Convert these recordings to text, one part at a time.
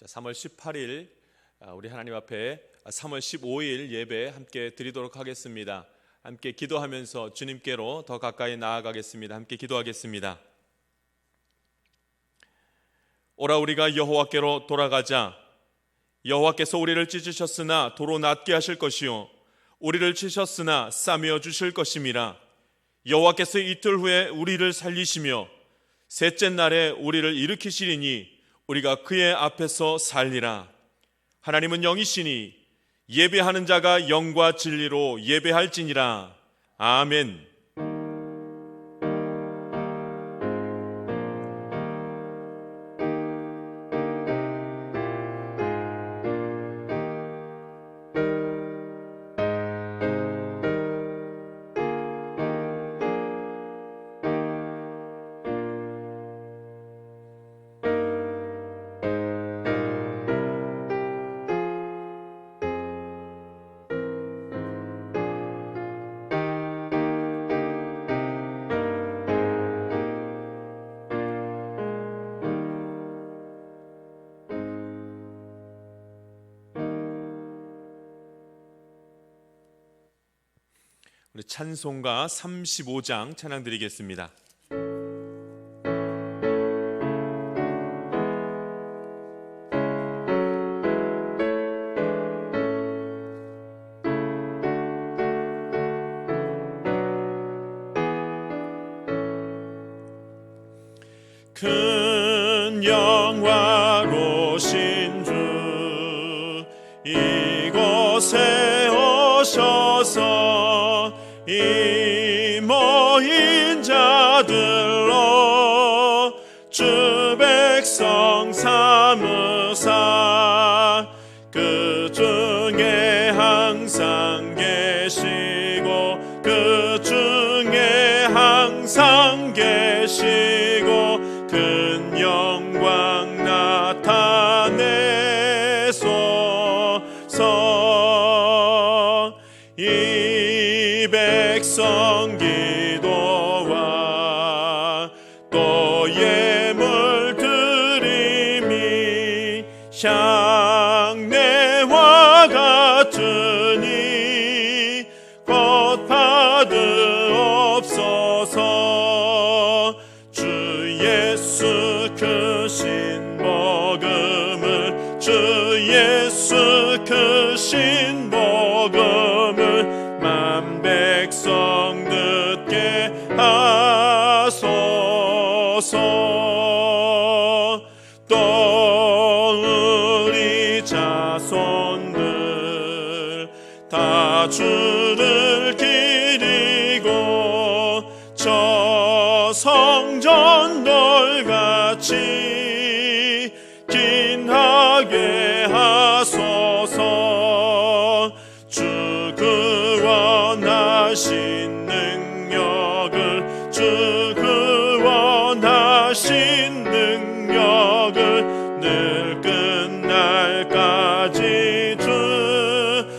3월 18일 우리 하나님 앞에 3월 15일 예배 함께 드리도록 하겠습니다. 함께 기도하면서 주님께로 더 가까이 나아가겠습니다. 함께 기도하겠습니다. 오라 우리가 여호와께로 돌아가자. 여호와께서 우리를 찢으셨으나 도로 낫게 하실 것이요 우리를 치셨으나 싸매어 주실 것임이라. 여호와께서 이틀 후에 우리를 살리시며 셋째 날에 우리를 일으키시리니 우리가 그의 앞에서 살리라. 하나님은 영이시니 예배하는 자가 영과 진리로 예배할지니라. 아멘. 우리 찬송가 35장 찬양 드리겠습니다. 큰 영화로신 주 이곳에 오셔서 이 모인 자들로 주 백성 삼으사 그 중에 항상 계시고 그 중에 항상 계시고 큰 영광 나타내소서. 이 백성 기도와 또 예물 드림이 향내와 같으니 곧 받으옵소서. 주 예수 크신 복음을 주 예수 크신 복음을 백성 듣게 하소서. 또 우리 자손들 다 주를 기리고 저 성전 돌같이 긴하게 하소서. 주 구원하신 능력을 주 구원하신 능력을 늘 끝날까지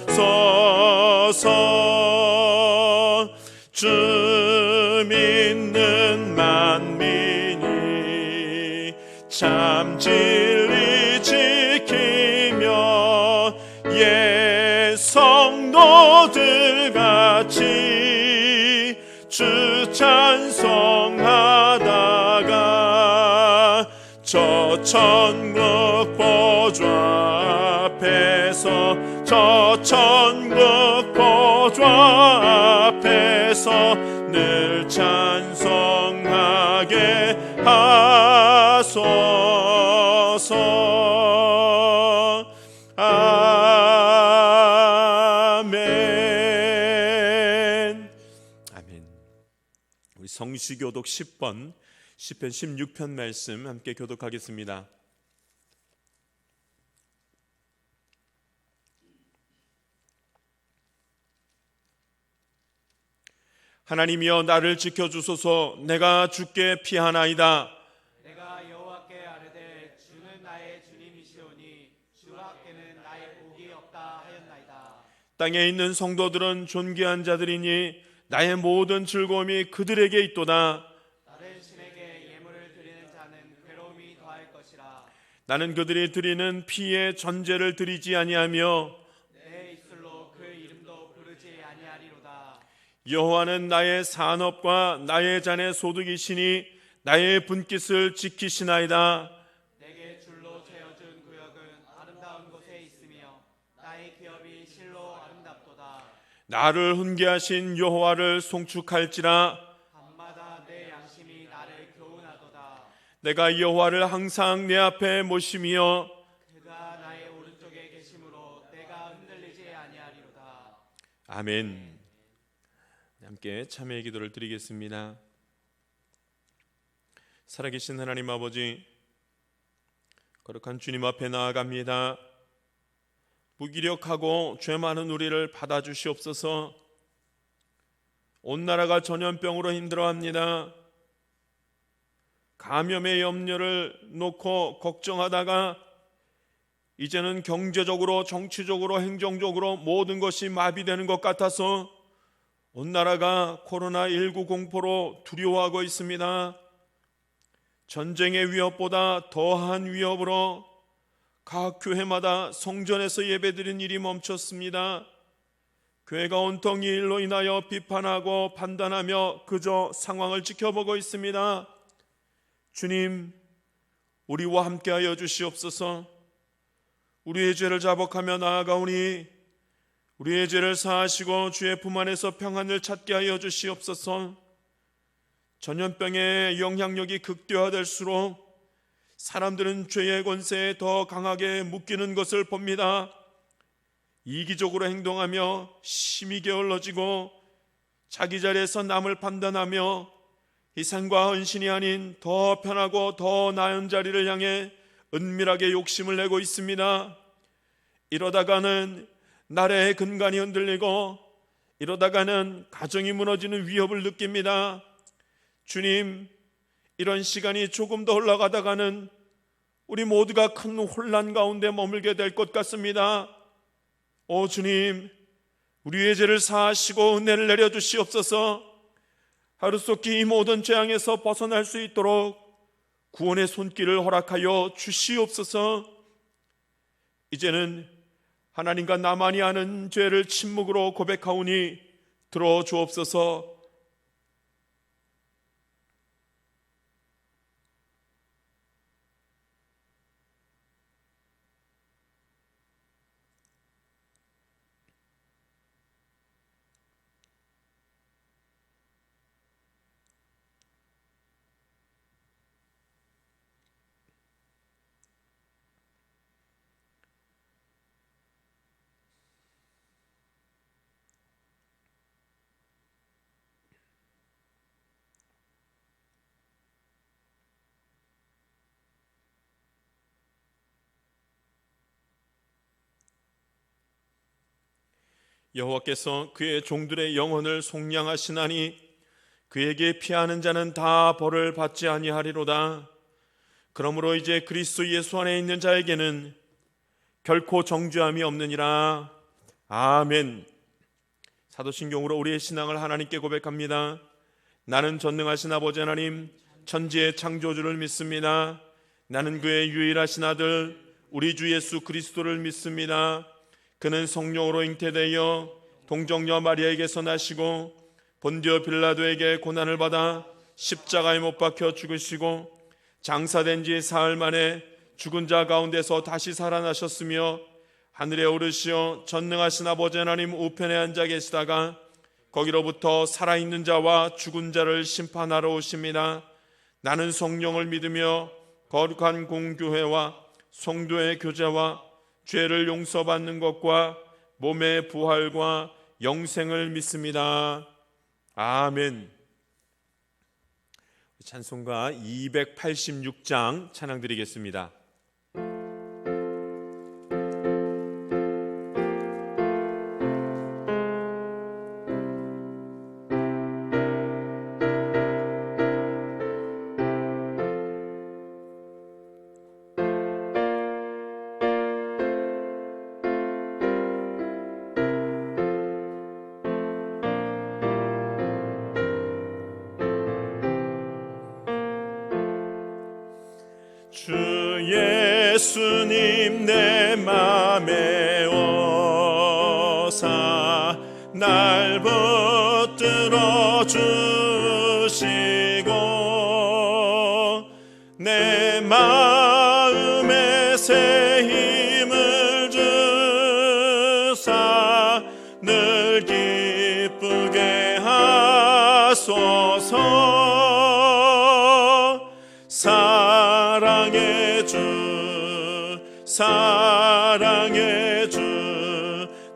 주소서. 주 믿는 만민이 참 진리 지키며 성도들 같이 주 찬송하다가 저 천국 보좌 앞에서 저 천국 보좌 앞에서 늘 찬송하게 하소서. 아멘. 아멘. 우리 성시교독 10번 시편 16편 말씀 함께 교독하겠습니다. 하나님이여 나를 지켜주소서. 내가 주께 피하나이다. 내가 여호와께 아뢰되 주는 나의 주님이시오니 주 밖에는 나의 복이 없다 하였나이다. 땅에 있는 성도들은 존귀한 자들이니 나의 모든 즐거움이 그들에게 있도다. 다른 신에게 예물을 드리는 자는 괴로움이 더할 것이라. 나는 그들이 드리는 피의 전제를 드리지 아니하며 내 입술로 그 이름도 부르지 아니하리로다. 여호와는 나의 산업과 나의 잔의 소득이시니 나의 분깃을 지키시나이다. 내게 줄로 재어준 구역은 아름다운 곳에 있으며 나의 기업이 실로 아름답도다. 나를 훈계하신 여호와를 송축할지라. 밤마다 내 양심이 나를 교훈하도다. 내가 여호와를 항상 내 앞에 모시며 그가 나의 오른쪽에 계심으로 내가 흔들리지 아니하리로다. 아멘. 함께 참회의 기도를 드리겠습니다. 살아계신 하나님 아버지, 거룩한 주님 앞에 나아갑니다. 무기력하고 죄 많은 우리를 받아주시옵소서. 온 나라가 전염병으로 힘들어합니다. 감염의 염려를 놓고 걱정하다가 이제는 경제적으로, 정치적으로, 행정적으로 모든 것이 마비되는 것 같아서 온 나라가 코로나19 공포로 두려워하고 있습니다. 전쟁의 위협보다 더한 위협으로 각 교회마다 성전에서 예배드린 일이 멈췄습니다. 교회가 온통 이 일로 인하여 비판하고 판단하며 그저 상황을 지켜보고 있습니다. 주님, 우리와 함께하여 주시옵소서. 우리의 죄를 자복하며 나아가오니 우리의 죄를 사하시고 주의 품 안에서 평안을 찾게 하여 주시옵소서. 전염병의 영향력이 극대화될수록 사람들은 죄의 권세에 더 강하게 묶이는 것을 봅니다. 이기적으로 행동하며 심히 게을러지고 자기 자리에서 남을 판단하며 희생과 헌신이 아닌 더 편하고 더 나은 자리를 향해 은밀하게 욕심을 내고 있습니다. 이러다가는 나라의 근간이 흔들리고 이러다가는 가정이 무너지는 위협을 느낍니다. 주님, 이런 시간이 조금 더 흘러가다가는 우리 모두가 큰 혼란 가운데 머물게 될 것 같습니다. 오 주님, 우리의 죄를 사하시고 은혜를 내려주시옵소서. 하루속히 이 모든 재앙에서 벗어날 수 있도록 구원의 손길을 허락하여 주시옵소서. 이제는 하나님과 나만이 아는 죄를 침묵으로 고백하오니 들어주옵소서. 여호와께서 그의 종들의 영혼을 속량하시나니 그에게 피하는 자는 다 벌을 받지 아니하리로다. 그러므로 이제 그리스도 예수 안에 있는 자에게는 결코 정죄함이 없느니라. 아멘. 사도신경으로 우리의 신앙을 하나님께 고백합니다. 나는 전능하신 아버지 하나님, 천지의 창조주를 믿습니다. 나는 그의 유일하신 아들 우리 주 예수 그리스도를 믿습니다. 그는 성령으로 잉태되어 동정녀 마리아에게서 나시고 본디오 빌라도에게 고난을 받아 십자가에 못 박혀 죽으시고 장사된 지 사흘 만에 죽은 자 가운데서 다시 살아나셨으며 하늘에 오르시어 전능하신 아버지 하나님 우편에 앉아 계시다가 거기로부터 살아있는 자와 죽은 자를 심판하러 오십니다. 나는 성령을 믿으며 거룩한 공교회와 성도의 교제와 죄를 용서받는 것과 몸의 부활과 영생을 믿습니다. 아멘. 찬송가 286장 찬양 드리겠습니다. 주의 예수님 내 맘에 오사 날 붙들어 주시고 내 마음에 새 힘을 주사 늘 기쁘게 하소서. 사랑의 주 사랑의 주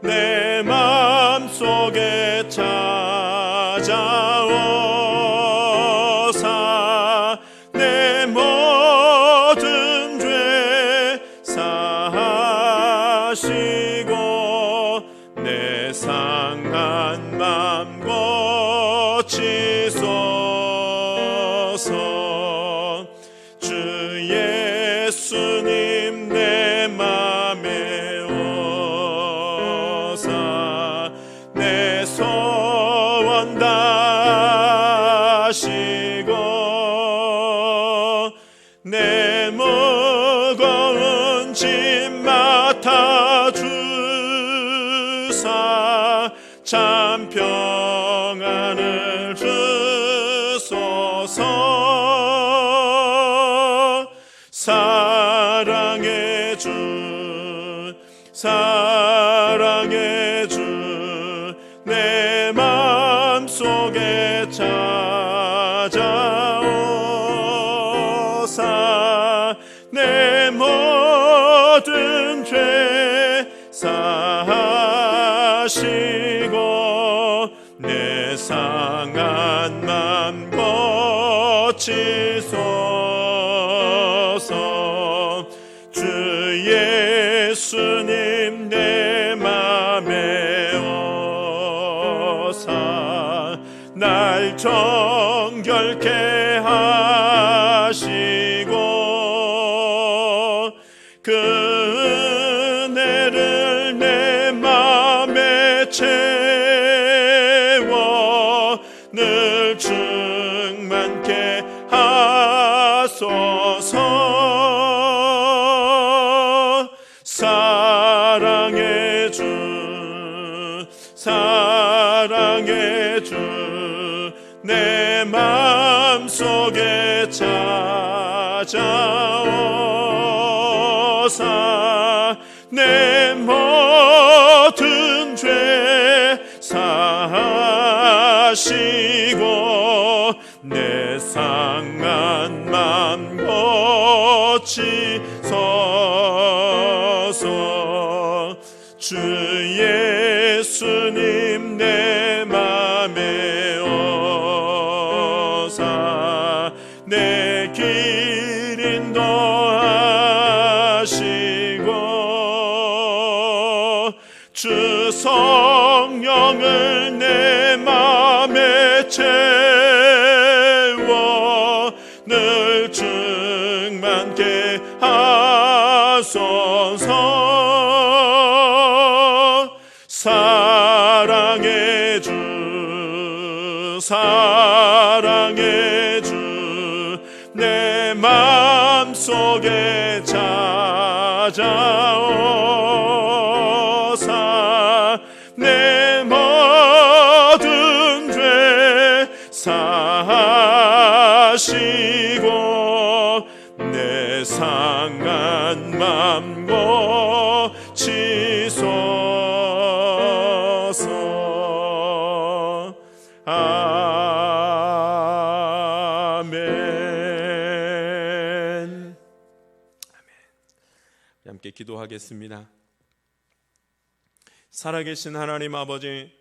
내 맘속에 찾아오사 내 모든 죄 사하시고 내 상한 맘 고치소서. 주 예수님 내 맘에 오사 내 소원 다하시고 내 무거운 짐 맡아주사 참 평안을 주소서. 사랑의 주 사랑의 주 내 맘속에 찾아오사 내 모든 죄 사하시고 내 상한 맘 고치소서. 주 예수님 내 맘에 오사 날 정결케 하시고 그 은혜를 내 맘에 채워 늘 충만케 하소서. 사랑의 주 사랑의 주 내 맘속에 찾아오사 내 모든 죄 사하시고 내 상한 맘 고치소서. 주 예수님 내 맘에 오사 내 길 인도하시고 주 성령을 내 맘에 채워 늘 충만케 하소서. 사랑의 주 사랑의 주 내 맘속에 찾아오사 내 모든 죄 사하시고 내 상한 맘 고치소서. 아멘. 함께 기도하겠습니다. 살아계신 하나님 아버지,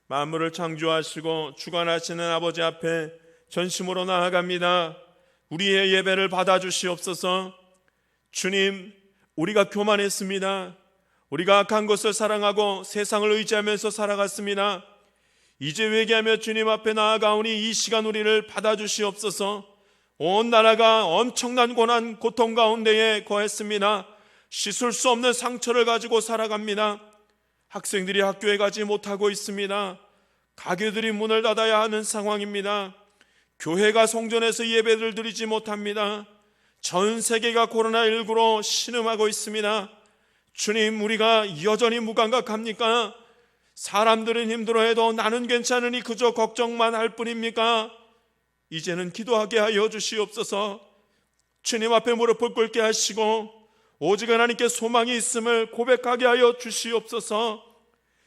만물을 창조하시고 주관하시는 아버지 앞에 전심으로 나아갑니다. 우리의 예배를 받아주시옵소서. 주님, 우리가 교만했습니다. 우리가 악한 것을 사랑하고 세상을 의지하면서 살아갔습니다. 이제 회개하며 주님 앞에 나아가오니 이 시간 우리를 받아주시옵소서. 온 나라가 엄청난 고난 고통 가운데에 거했습니다. 씻을 수 없는 상처를 가지고 살아갑니다. 학생들이 학교에 가지 못하고 있습니다. 가게들이 문을 닫아야 하는 상황입니다. 교회가 성전에서 예배를 드리지 못합니다. 전 세계가 코로나19로 신음하고 있습니다. 주님, 우리가 여전히 무감각합니까? 사람들은 힘들어해도 나는 괜찮으니 그저 걱정만 할 뿐입니까? 이제는 기도하게 하여 주시옵소서. 주님 앞에 무릎을 꿇게 하시고 오직 하나님께 소망이 있음을 고백하게 하여 주시옵소서.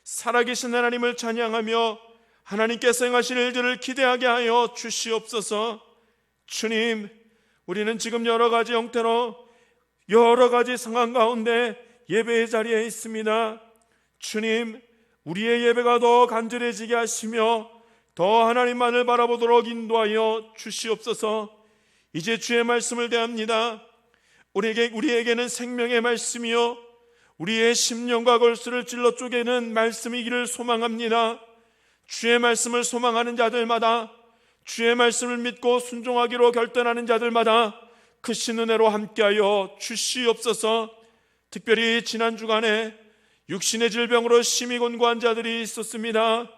살아계신 하나님을 찬양하며 하나님께서 행하실 일들을 기대하게 하여 주시옵소서. 주님, 우리는 지금 여러 가지 형태로 여러 가지 상황 가운데 예배의 자리에 있습니다. 주님, 우리의 예배가 더 간절해지게 하시며 더 하나님만을 바라보도록 인도하여 주시옵소서. 이제 주의 말씀을 대합니다. 우리에게는 생명의 말씀이요 우리의 심령과 골수를 찔러 쪼개는 말씀이기를 소망합니다. 주의 말씀을 소망하는 자들마다, 주의 말씀을 믿고 순종하기로 결단하는 자들마다 크신 은혜로 함께하여 주시옵소서. 특별히 지난 주간에 육신의 질병으로 심히 곤고한 자들이 있었습니다.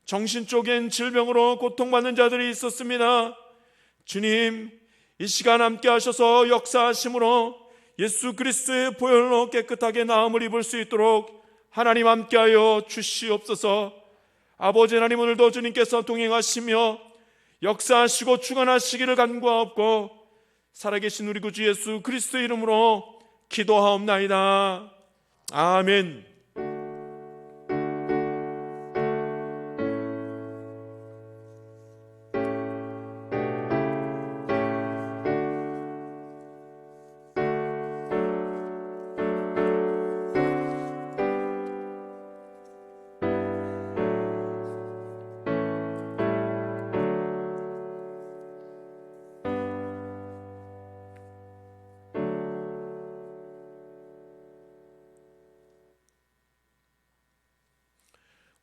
정신적인 질병으로 고통받는 자들이 있었습니다. 주님, 이 시간 함께 하셔서 역사하심으로 예수 그리스도의 보혈로 깨끗하게 나음을 입을 수 있도록 하나님 함께하여 주시옵소서. 아버지 하나님, 오늘도 주님께서 동행하시며 역사하시고 주관하시기를 간구하옵고 살아계신 우리 구주 예수 그리스도의 이름으로 기도하옵나이다. 아멘.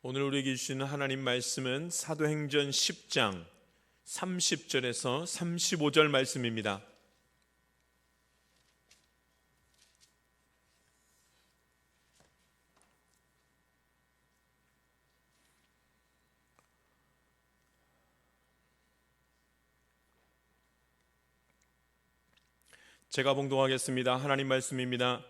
오늘 우리에게 주시는 하나님 말씀은 사도행전 10장 30절에서 35절 말씀입니다. 제가 봉독하겠습니다. 하나님 말씀입니다.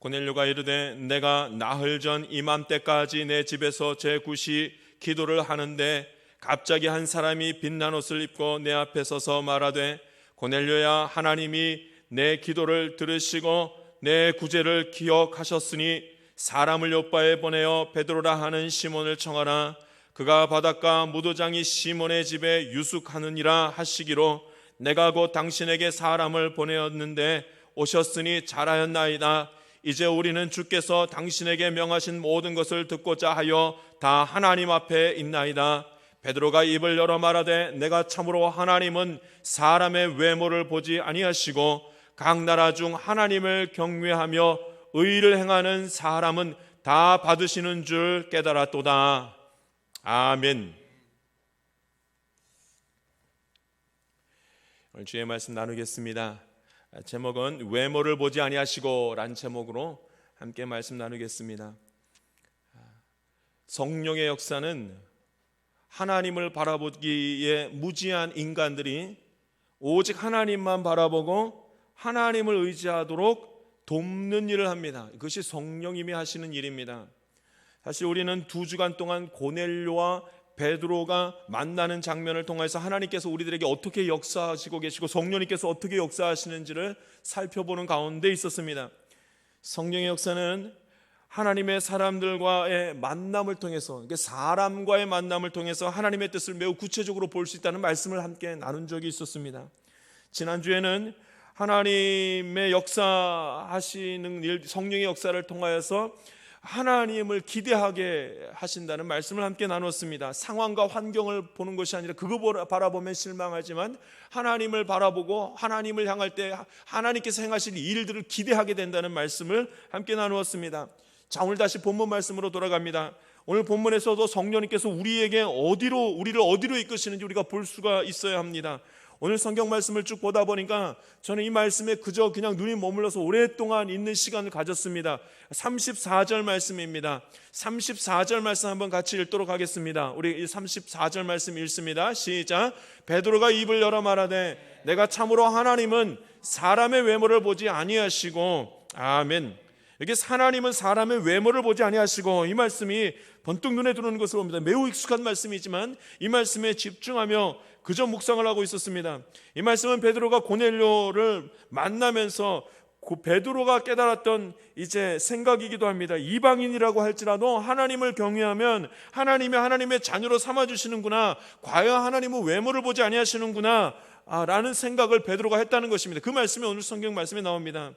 고넬료가 이르되 내가 나흘 전 이맘때까지 내 집에서 제9시 기도를 하는데 갑자기 한 사람이 빛난 옷을 입고 내 앞에 서서 말하되 고넬료야, 하나님이 내 기도를 들으시고 내 구제를 기억하셨으니 사람을 요바에 보내어 베드로라 하는 시몬을 청하라. 그가 바닷가 무도장이 시몬의 집에 유숙하느니라 하시기로 내가 곧 당신에게 사람을 보내었는데 오셨으니 잘하였나이다. 이제 우리는 주께서 당신에게 명하신 모든 것을 듣고자 하여 다 하나님 앞에 있나이다. 베드로가 입을 열어 말하되 내가 참으로 하나님은 사람의 외모를 보지 아니하시고 각 나라 중 하나님을 경외하며 의를 행하는 사람은 다 받으시는 줄 깨달았도다. 아멘. 오늘 주의 말씀 나누겠습니다. 제목은 외모를 보지 아니하시고 라는 제목으로 함께 말씀 나누겠습니다. 성령의 역사는 하나님을 바라보기에 무지한 인간들이 오직 하나님만 바라보고 하나님을 의지하도록 돕는 일을 합니다. 그것이 성령님이 하시는 일입니다. 사실 우리는 2주간 동안 고넬료와 베드로가 만나는 장면을 통해서 하나님께서 우리들에게 어떻게 역사하시고 계시고 성령님께서 어떻게 역사하시는지를 살펴보는 가운데 있었습니다. 성령의 역사는 하나님의 사람들과의 만남을 통해서, 사람과의 만남을 통해서 하나님의 뜻을 매우 구체적으로 볼 수 있다는 말씀을 함께 나눈 적이 있었습니다. 지난주에는 하나님의 역사하시는 일, 성령의 역사를 통하여서 하나님을 기대하게 하신다는 말씀을 함께 나눴습니다. 상황과 환경을 보는 것이 아니라 그거 바라보면 실망하지만 하나님을 바라보고 하나님을 향할 때 하나님께서 행하실 일들을 기대하게 된다는 말씀을 함께 나누었습니다. 자, 오늘 다시 본문 말씀으로 돌아갑니다. 오늘 본문에서도 성령님께서 우리를 어디로 이끄시는지 우리가 볼 수가 있어야 합니다. 오늘 성경 말씀을 쭉 보다 보니까 저는 이 말씀에 그냥 눈이 머물러서 오랫동안 있는 시간을 가졌습니다. 34절 말씀입니다. 34절 말씀 한번 같이 읽도록 하겠습니다. 우리 이 34절 말씀 읽습니다. 시작. 베드로가 입을 열어 말하되 내가 참으로 하나님은 사람의 외모를 보지 아니하시고, 아멘. 여기 하나님은 사람의 외모를 보지 아니하시고, 이 말씀이 번뜩 눈에 들어오는 것을 봅니다. 매우 익숙한 말씀이지만 이 말씀에 집중하며 그저 묵상을 하고 있었습니다. 이 말씀은 베드로가 고넬료를 만나면서 베드로가 깨달았던 이제 생각이기도 합니다. 이방인이라고 할지라도 하나님을 경외하면 하나님이 하나님의 자녀로 삼아주시는구나, 과연 하나님은 외모를 보지 아니하시는구나 라는 생각을 베드로가 했다는 것입니다. 그 말씀이 오늘 성경 말씀에 나옵니다.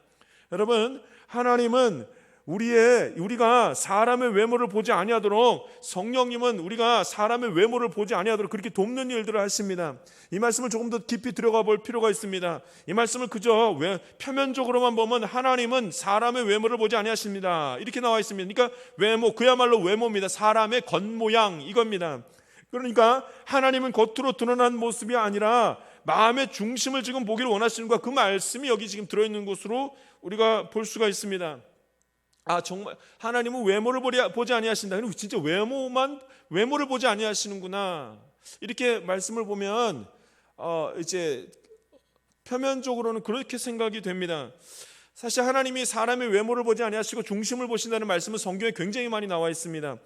여러분, 하나님은 우리가 사람의 외모를 보지 아니하도록, 성령님은 우리가 사람의 외모를 보지 아니하도록 그렇게 돕는 일들을 하십니다. 이 말씀을 조금 더 깊이 들어가 볼 필요가 있습니다. 이 말씀을 그저 표면적으로만 보면 하나님은 사람의 외모를 보지 아니하십니다, 이렇게 나와 있습니다. 그러니까 외모, 그야말로 외모입니다. 사람의 겉모양, 이겁니다. 그러니까 하나님은 겉으로 드러난 모습이 아니라 마음의 중심을 지금 보기를 원하시는 것, 그 말씀이 여기 지금 들어있는 것으로 우리가 볼 수가 있습니다. 정말 하나님은 외모를 보지 아니하신다. 그리고 진짜 외모를 보지 아니하시는구나, 이렇게 말씀을 보면 이제 표면적으로는 그렇게 생각이 됩니다. 사실 하나님이 사람의 외모를 보지 아니하시고 중심을 보신다는 말씀은 성경에 굉장히 많이 나와 있습니다.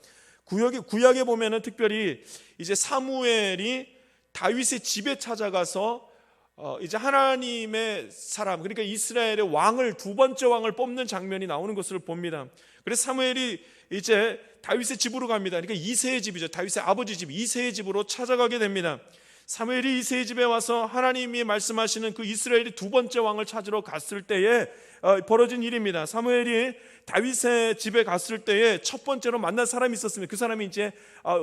구약에 보면은 특별히 이제 사무엘이 다윗의 집에 찾아가서 이제 하나님의 사람, 그러니까 이스라엘의 왕을, 두 번째 왕을 뽑는 장면이 나오는 것을 봅니다. 그래서 사무엘이 이제 다윗의 집으로 갑니다. 그러니까 이새의 집이죠. 다윗의 아버지 집 이새의 집으로 찾아가게 됩니다. 사무엘이 이새의 집에 와서 하나님이 말씀하시는 그 이스라엘의 두 번째 왕을 찾으러 갔을 때에 벌어진 일입니다. 사무엘이 다윗의 집에 갔을 때에 첫 번째로 만난 사람이 있었습니다. 그 사람이 이제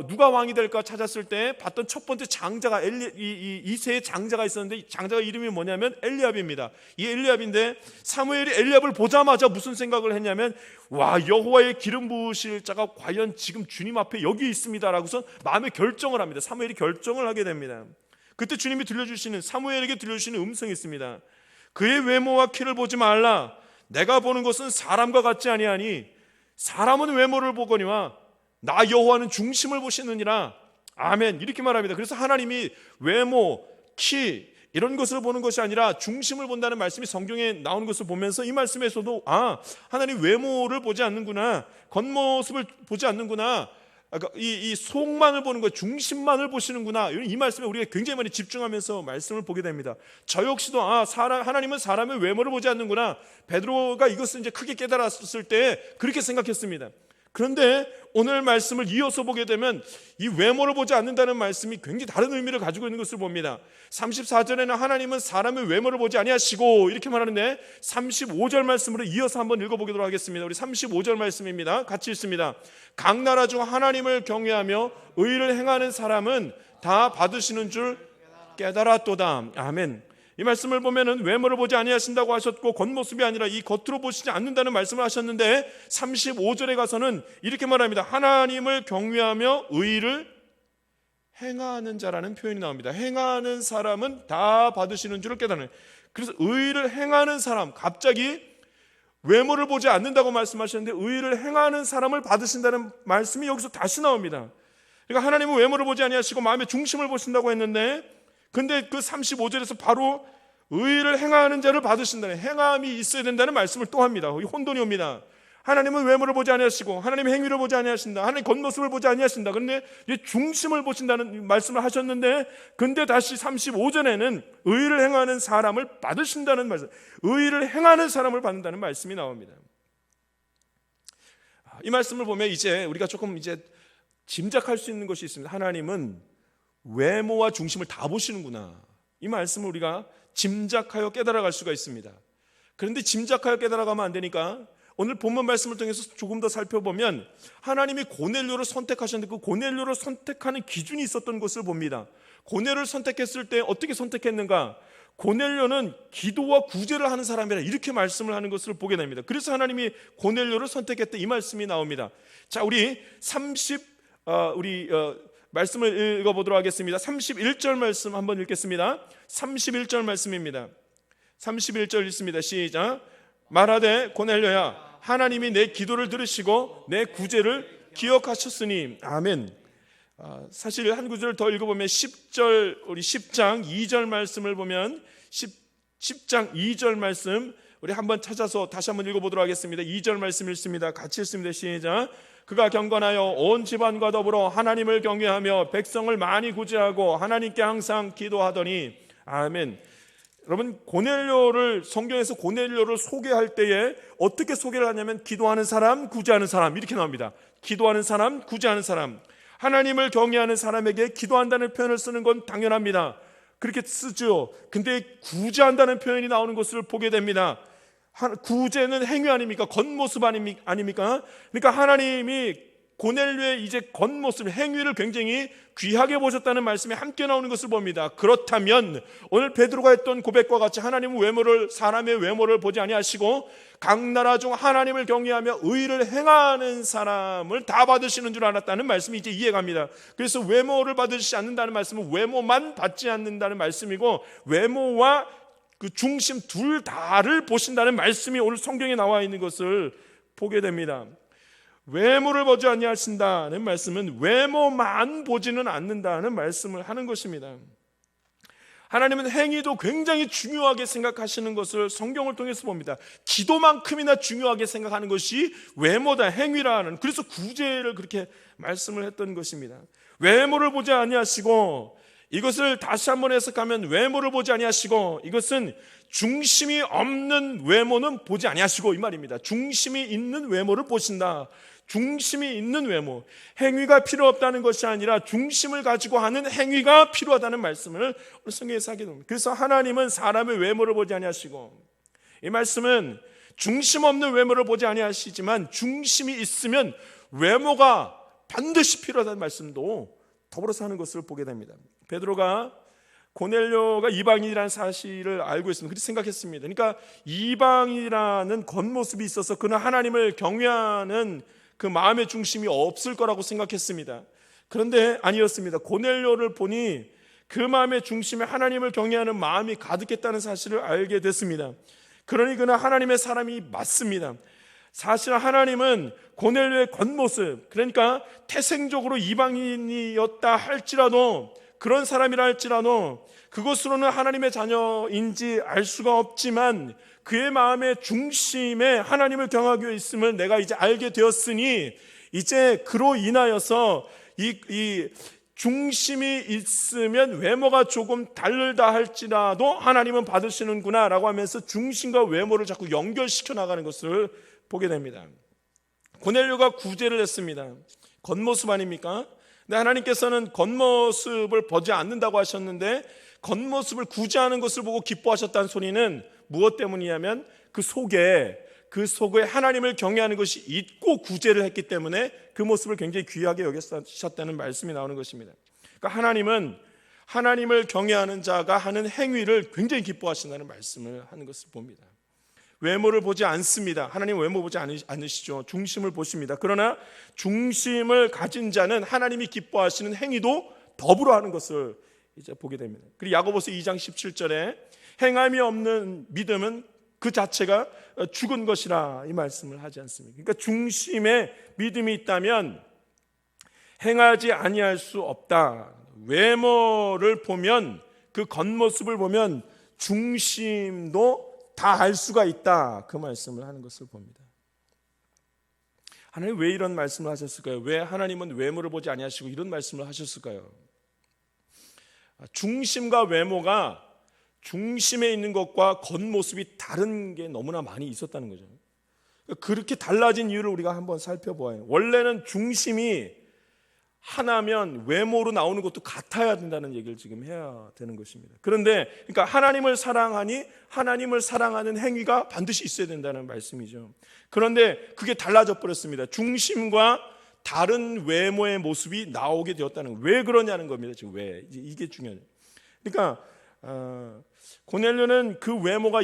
누가 왕이 될까 찾았을 때 봤던 첫 번째 장자가 이새의 장자가 있었는데, 이 장자가 이름이 뭐냐면 엘리압입니다. 이 엘리압인데 사무엘이 엘리압을 보자마자 무슨 생각을 했냐면, 와, 여호와의 기름 부으실 자가 과연 지금 주님 앞에 여기 있습니다라고서 마음의 결정을 합니다. 사무엘이 결정을 하게 됩니다. 그때 주님이 사무엘에게 들려주시는 음성이 있습니다. 그의 외모와 키를 보지 말라. 내가 보는 것은 사람과 같지 아니하니 사람은 외모를 보거니와 나 여호와는 중심을 보시느니라. 아멘. 이렇게 말합니다. 그래서 하나님이 외모, 키 이런 것을 보는 것이 아니라 중심을 본다는 말씀이 성경에 나오는 것을 보면서 이 말씀에서도 하나님 외모를 보지 않는구나, 겉모습을 보지 않는구나, 이 속만을 보는 것, 중심만을 보시는구나, 이 말씀에 우리가 굉장히 많이 집중하면서 말씀을 보게 됩니다. 저 역시도 하나님은 사람의 외모를 보지 않는구나, 베드로가 이것을 이제 크게 깨달았을 때 그렇게 생각했습니다. 그런데 오늘 말씀을 이어서 보게 되면 이 외모를 보지 않는다는 말씀이 굉장히 다른 의미를 가지고 있는 것을 봅니다. 34절에는 하나님은 사람의 외모를 보지 아니하시고 이렇게 말하는데, 35절 말씀으로 이어서 한번 읽어보도록 하겠습니다. 우리 35절 말씀입니다. 같이 읽습니다. 각 나라 중 하나님을 경외하며 의를 행하는 사람은 다 받으시는 줄 깨달았도다. 아멘. 이 말씀을 보면은 외모를 보지 아니하신다고 하셨고 겉모습이 아니라 이 겉으로 보시지 않는다는 말씀을 하셨는데, 35절에 가서는 이렇게 말합니다. 하나님을 경외하며 의를 행하는 자라는 표현이 나옵니다. 행하는 사람은 다 받으시는 줄을 깨닫는. 그래서 의를 행하는 사람, 갑자기 외모를 보지 않는다고 말씀하셨는데 의를 행하는 사람을 받으신다는 말씀이 여기서 다시 나옵니다. 그러니까 하나님은 외모를 보지 아니하시고 마음의 중심을 보신다고 했는데, 근데 그 35절에서 바로 의를 행하는 자를 받으신다는, 행함이 있어야 된다는 말씀을 또 합니다. 혼돈이 옵니다. 하나님은 외모를 보지 아니하시고 하나님의 행위를 보지 아니하신다, 하나님 겉모습을 보지 아니하신다. 그런데 중심을 보신다는 말씀을 하셨는데, 근데 다시 35절에는 의를 행하는 사람을 받으신다는 말씀, 의를 행하는 사람을 받는다는 말씀이 나옵니다. 이 말씀을 보면 이제 우리가 조금 이제 짐작할 수 있는 것이 있습니다. 하나님은 외모와 중심을 다 보시는구나, 이 말씀을 우리가 짐작하여 깨달아갈 수가 있습니다. 그런데 짐작하여 깨달아가면 안 되니까 오늘 본문 말씀을 통해서 조금 더 살펴보면, 하나님이 고넬료를 선택하셨는데 그 고넬료를 선택하는 기준이 있었던 것을 봅니다. 고넬료를 선택했을 때 어떻게 선택했는가? 고넬료는 기도와 구제를 하는 사람이라, 이렇게 말씀을 하는 것을 보게 됩니다. 그래서 하나님이 고넬료를 선택했다, 이 말씀이 나옵니다. 자, 우리 말씀을 읽어보도록 하겠습니다. 31절 말씀 한번 읽겠습니다. 31절 말씀입니다. 31절 읽습니다. 시작. 말하되 고넬료야, 하나님이 내 기도를 들으시고 내 구제를 기억하셨으니. 아멘. 사실 한 구절을 더 읽어보면 10절, 우리 10장 2절 말씀을 보면 10장 2절 말씀 우리 한번 찾아서 다시 한번 읽어보도록 하겠습니다. 2절 말씀 읽습니다. 같이 읽습니다. 시작. 그가 경건하여 온 집안과 더불어 하나님을 경외하며 백성을 많이 구제하고 하나님께 항상 기도하더니. 아멘. 여러분, 고넬료를, 성경에서 고넬료를 소개할 때에 어떻게 소개를 하냐면 기도하는 사람, 구제하는 사람 이렇게 나옵니다. 기도하는 사람, 구제하는 사람. 하나님을 경외하는 사람에게 기도한다는 표현을 쓰는 건 당연합니다. 그렇게 쓰죠. 근데 구제한다는 표현이 나오는 것을 보게 됩니다. 구제는 행위 아닙니까? 겉모습 아닙니까? 그러니까 하나님이 고넬료의 이제 겉모습, 행위를 굉장히 귀하게 보셨다는 말씀이 함께 나오는 것을 봅니다. 그렇다면 오늘 베드로가 했던 고백과 같이 하나님은 외모를, 사람의 외모를 보지 아니하시고 각 나라 중 하나님을 경외하며 의를 행하는 사람을 다 받으시는 줄 알았다는 말씀이 이제 이해갑니다. 그래서 외모를 받으시지 않는다는 말씀은 외모만 받지 않는다는 말씀이고, 외모와 그 중심 둘 다를 보신다는 말씀이 오늘 성경에 나와 있는 것을 보게 됩니다. 외모를 보지 아니하신다는 말씀은 외모만 보지는 않는다는 말씀을 하는 것입니다. 하나님은 행위도 굉장히 중요하게 생각하시는 것을 성경을 통해서 봅니다. 기도만큼이나 중요하게 생각하는 것이 외모다, 행위라는, 그래서 구제를 그렇게 말씀을 했던 것입니다. 외모를 보지 아니하시고, 이것을 다시 한번 해석하면 외모를 보지 아니하시고, 이것은 중심이 없는 외모는 보지 아니하시고 이 말입니다. 중심이 있는 외모를 보신다. 중심이 있는 외모, 행위가 필요 없다는 것이 아니라 중심을 가지고 하는 행위가 필요하다는 말씀을 오늘 성경에서 하게 됩니다. 그래서 하나님은 사람의 외모를 보지 아니하시고, 이 말씀은 중심 없는 외모를 보지 아니하시지만 중심이 있으면 외모가 반드시 필요하다는 말씀도 더불어서 하는 것을 보게 됩니다. 베드로가 고넬료가 이방인이라는 사실을 알고 있습니다. 그렇게 생각했습니다. 그러니까 이방인이라는 겉모습이 있어서 그는 하나님을 경외하는 그 마음의 중심이 없을 거라고 생각했습니다. 그런데 아니었습니다. 고넬료를 보니 그 마음의 중심에 하나님을 경외하는 마음이 가득했다는 사실을 알게 됐습니다. 그러니 그는 하나님의 사람이 맞습니다. 사실 하나님은 고넬료의 겉모습, 그러니까 태생적으로 이방인이었다 할지라도, 그런 사람이라 할지라도 그것으로는 하나님의 자녀인지 알 수가 없지만 그의 마음의 중심에 하나님을 경외하고 있음을 내가 이제 알게 되었으니, 이제 그로 인하여서 이 중심이 있으면 외모가 조금 다르다 할지라도 하나님은 받으시는구나 라고 하면서 중심과 외모를 자꾸 연결시켜 나가는 것을 보게 됩니다. 고넬료가 구제를 했습니다. 겉모습 아닙니까? 근데 하나님께서는 겉모습을 보지 않는다고 하셨는데 겉모습을 구제하는 것을 보고 기뻐하셨다는 소리는 무엇 때문이냐면 그 속에 하나님을 경외하는 것이 있고 구제를 했기 때문에 그 모습을 굉장히 귀하게 여기셨다는 말씀이 나오는 것입니다. 그러니까 하나님은 하나님을 경외하는 자가 하는 행위를 굉장히 기뻐하신다는 말씀을 하는 것을 봅니다. 외모를 보지 않습니다. 하나님 외모 보지 않으시죠. 중심을 보십니다. 그러나 중심을 가진 자는 하나님이 기뻐하시는 행위도 더불어 하는 것을 이제 보게 됩니다. 그리고 야고보서 2장 17절에 행함이 없는 믿음은 그 자체가 죽은 것이라 이 말씀을 하지 않습니까? 그러니까 중심에 믿음이 있다면 행하지 아니할 수 없다. 외모를 보면, 그 겉모습을 보면 중심도 다 알 수가 있다. 그 말씀을 하는 것을 봅니다. 하나님 왜 이런 말씀을 하셨을까요? 왜 하나님은 외모를 보지 아니하시고 이런 말씀을 하셨을까요? 중심과 외모가, 중심에 있는 것과 겉모습이 다른 게 너무나 많이 있었다는 거죠. 그렇게 달라진 이유를 우리가 한번 살펴보아요. 원래는 중심이 하나면 외모로 나오는 것도 같아야 된다는 얘기를 지금 해야 되는 것입니다. 그런데 그러니까 하나님을 사랑하니 하나님을 사랑하는 행위가 반드시 있어야 된다는 말씀이죠. 그런데 그게 달라져 버렸습니다. 중심과 다른 외모의 모습이 나오게 되었다는, 왜 그러냐는 겁니다. 지금 왜, 이게 중요해요. 그러니까 고넬료는 그 외모가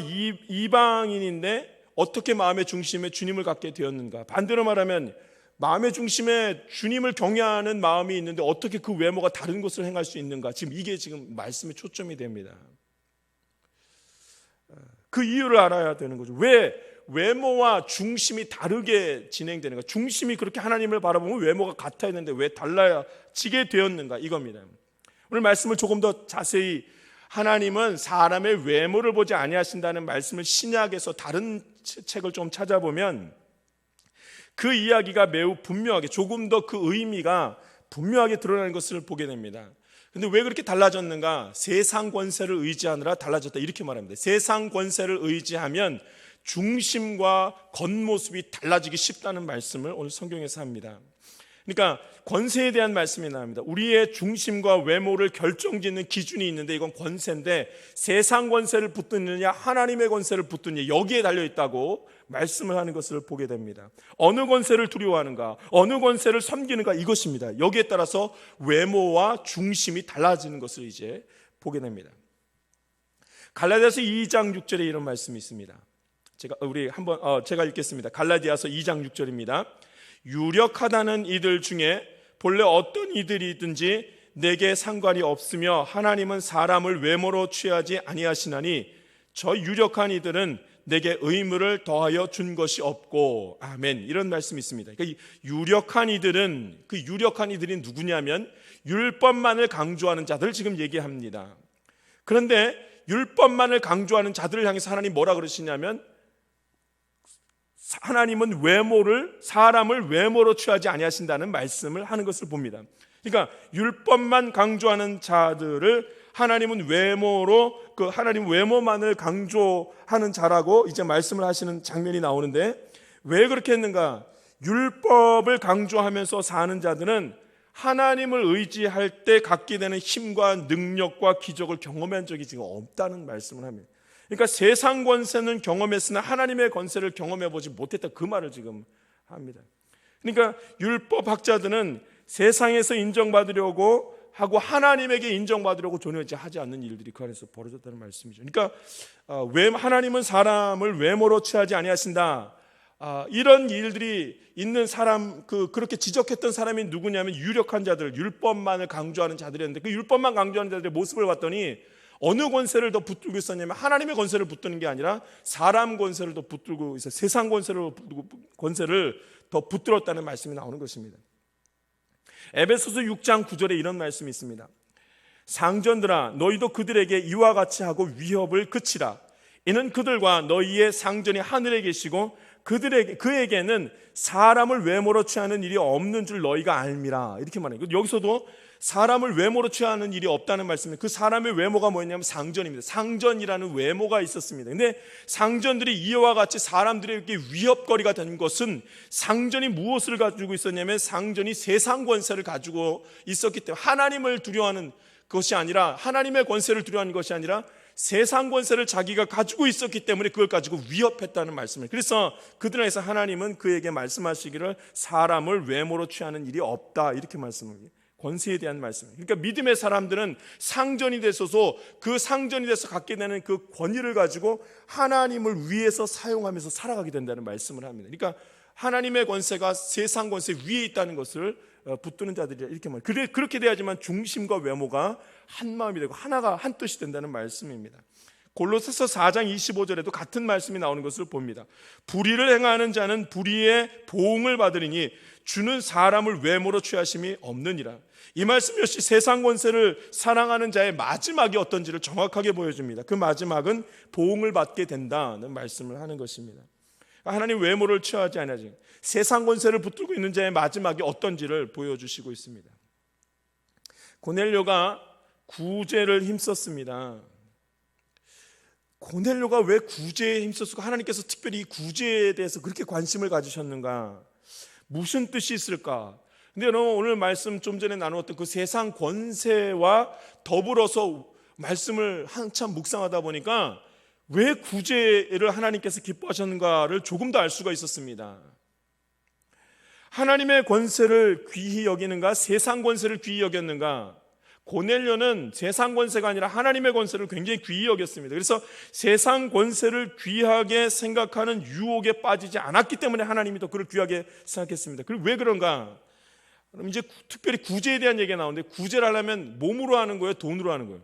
이방인인데 어떻게 마음의 중심에 주님을 갖게 되었는가? 반대로 말하면 마음의 중심에 주님을 경외하는 마음이 있는데 어떻게 그 외모가 다른 것을 행할 수 있는가? 지금 이게 지금 말씀의 초점이 됩니다. 그 이유를 알아야 되는 거죠. 왜 외모와 중심이 다르게 진행되는가? 중심이 그렇게 하나님을 바라보면 외모가 같아야 되는데 왜 달라지게 되었는가? 이겁니다. 오늘 말씀을 조금 더 자세히 하나님은 사람의 외모를 보지 아니하신다는 말씀을 신약에서 다른 책을 좀 찾아보면 그 이야기가 매우 분명하게, 조금 더 그 의미가 분명하게 드러나는 것을 보게 됩니다. 근데 왜 그렇게 달라졌는가? 세상 권세를 의지하느라 달라졌다, 이렇게 말합니다. 세상 권세를 의지하면 중심과 겉모습이 달라지기 쉽다는 말씀을 오늘 성경에서 합니다. 그러니까 권세에 대한 말씀이 나옵니다. 우리의 중심과 외모를 결정짓는 기준이 있는데 이건 권세인데, 세상 권세를 붙드느냐 하나님의 권세를 붙드느냐, 여기에 달려있다고 말씀을 하는 것을 보게 됩니다. 어느 권세를 두려워하는가, 어느 권세를 섬기는가, 이것입니다. 여기에 따라서 외모와 중심이 달라지는 것을 이제 보게 됩니다. 갈라디아서 2장 6절에 이런 말씀이 있습니다. 제가 읽겠습니다. 갈라디아서 2장 6절입니다. 유력하다는 이들 중에 본래 어떤 이들이든지 내게 상관이 없으며 하나님은 사람을 외모로 취하지 아니하시나니 저 유력한 이들은 내게 의무를 더하여 준 것이 없고. 아멘. 이런 말씀이 있습니다. 그러니까 유력한 이들은, 그 유력한 이들이 누구냐면 율법만을 강조하는 자들 지금 얘기합니다. 그런데 율법만을 강조하는 자들을 향해서 하나님 뭐라 그러시냐면, 하나님은 사람을 외모로 취하지 아니하신다는 말씀을 하는 것을 봅니다. 그러니까 율법만 강조하는 자들을 하나님은 하나님 외모만을 강조하는 자라고 이제 말씀을 하시는 장면이 나오는데, 왜 그렇게 했는가? 율법을 강조하면서 사는 자들은 하나님을 의지할 때 갖게 되는 힘과 능력과 기적을 경험한 적이 지금 없다는 말씀을 합니다. 그러니까 세상 권세는 경험했으나 하나님의 권세를 경험해보지 못했다, 그 말을 지금 합니다. 그러니까 율법학자들은 세상에서 인정받으려고 하고 하나님에게 인정받으려고 존재하지 않는 일들이 그 안에서 벌어졌다는 말씀이죠. 그러니까 하나님은 사람을 외모로 취하지 아니하신다, 이런 일들이 있는 사람, 그렇게 지적했던 사람이 누구냐면 유력한 자들, 율법만을 강조하는 자들이었는데, 그 율법만 강조하는 자들의 모습을 봤더니 어느 권세를 더 붙들고 있었냐면 하나님의 권세를 붙드는 게 아니라 사람 권세를 더 붙들고 있어, 세상 권세를 더 붙들었다는 말씀이 나오는 것입니다. 에베소서 6장 9절에 이런 말씀이 있습니다. 상전들아, 너희도 그들에게 이와 같이 하고 위협을 그치라. 이는 그들과 너희의 상전이 하늘에 계시고 그에게는 사람을 외모로 취하는 일이 없는 줄 너희가 알미라, 이렇게 말해요. 여기서도 사람을 외모로 취하는 일이 없다는 말씀입니다. 그 사람의 외모가 뭐였냐면 상전입니다. 상전이라는 외모가 있었습니다. 근데 상전들이 이와 같이 사람들에게 위협거리가 된 것은, 상전이 무엇을 가지고 있었냐면 상전이 세상 권세를 가지고 있었기 때문에, 하나님을 두려워하는 것이 아니라, 하나님의 권세를 두려워하는 것이 아니라 세상 권세를 자기가 가지고 있었기 때문에 그걸 가지고 위협했다는 말씀을. 그래서 그들에게서 하나님은 그에게 말씀하시기를 사람을 외모로 취하는 일이 없다, 이렇게 말씀합니다. 권세에 대한 말씀. 그러니까 믿음의 사람들은 상전이 되소서, 그 상전이 돼서 갖게 되는 그 권위를 가지고 하나님을 위해서 사용하면서 살아가게 된다는 말씀을 합니다. 그러니까 하나님의 권세가 세상 권세 위에 있다는 것을 붙드는 자들이라, 이렇게 말합니다. 그렇게 돼야지만 중심과 외모가 한 마음이 되고 하나가 한 뜻이 된다는 말씀입니다. 골로새서 4장 25절에도 같은 말씀이 나오는 것을 봅니다. 불의를 행하는 자는 불의의 보응을 받으리니 주는 사람을 외모로 취하심이 없느니라. 이 말씀 역시 세상 권세를 사랑하는 자의 마지막이 어떤지를 정확하게 보여줍니다. 그 마지막은 보응을 받게 된다는 말씀을 하는 것입니다. 하나님 외모를 취하지 아니하지, 세상 권세를 붙들고 있는 자의 마지막이 어떤지를 보여주시고 있습니다. 고넬료가 구제를 힘썼습니다. 고넬료가 왜 구제에 힘썼을까? 하나님께서 특별히 이 구제에 대해서 그렇게 관심을 가지셨는가? 무슨 뜻이 있을까? 근데 여러분, 오늘 말씀 좀 전에 나누었던 그 세상 권세와 더불어서 말씀을 한참 묵상하다 보니까 왜 구제를 하나님께서 기뻐하셨는가를 조금 더 알 수가 있었습니다. 하나님의 권세를 귀히 여기는가, 세상 권세를 귀히 여겼는가? 고넬료는 세상 권세가 아니라 하나님의 권세를 굉장히 귀히 여겼습니다. 그래서 세상 권세를 귀하게 생각하는 유혹에 빠지지 않았기 때문에 하나님이 더 그를 귀하게 생각했습니다. 그리고 왜 그런가? 그럼 이제 특별히 구제에 대한 얘기가 나오는데, 구제를 하려면 몸으로 하는 거예요, 돈으로 하는 거예요?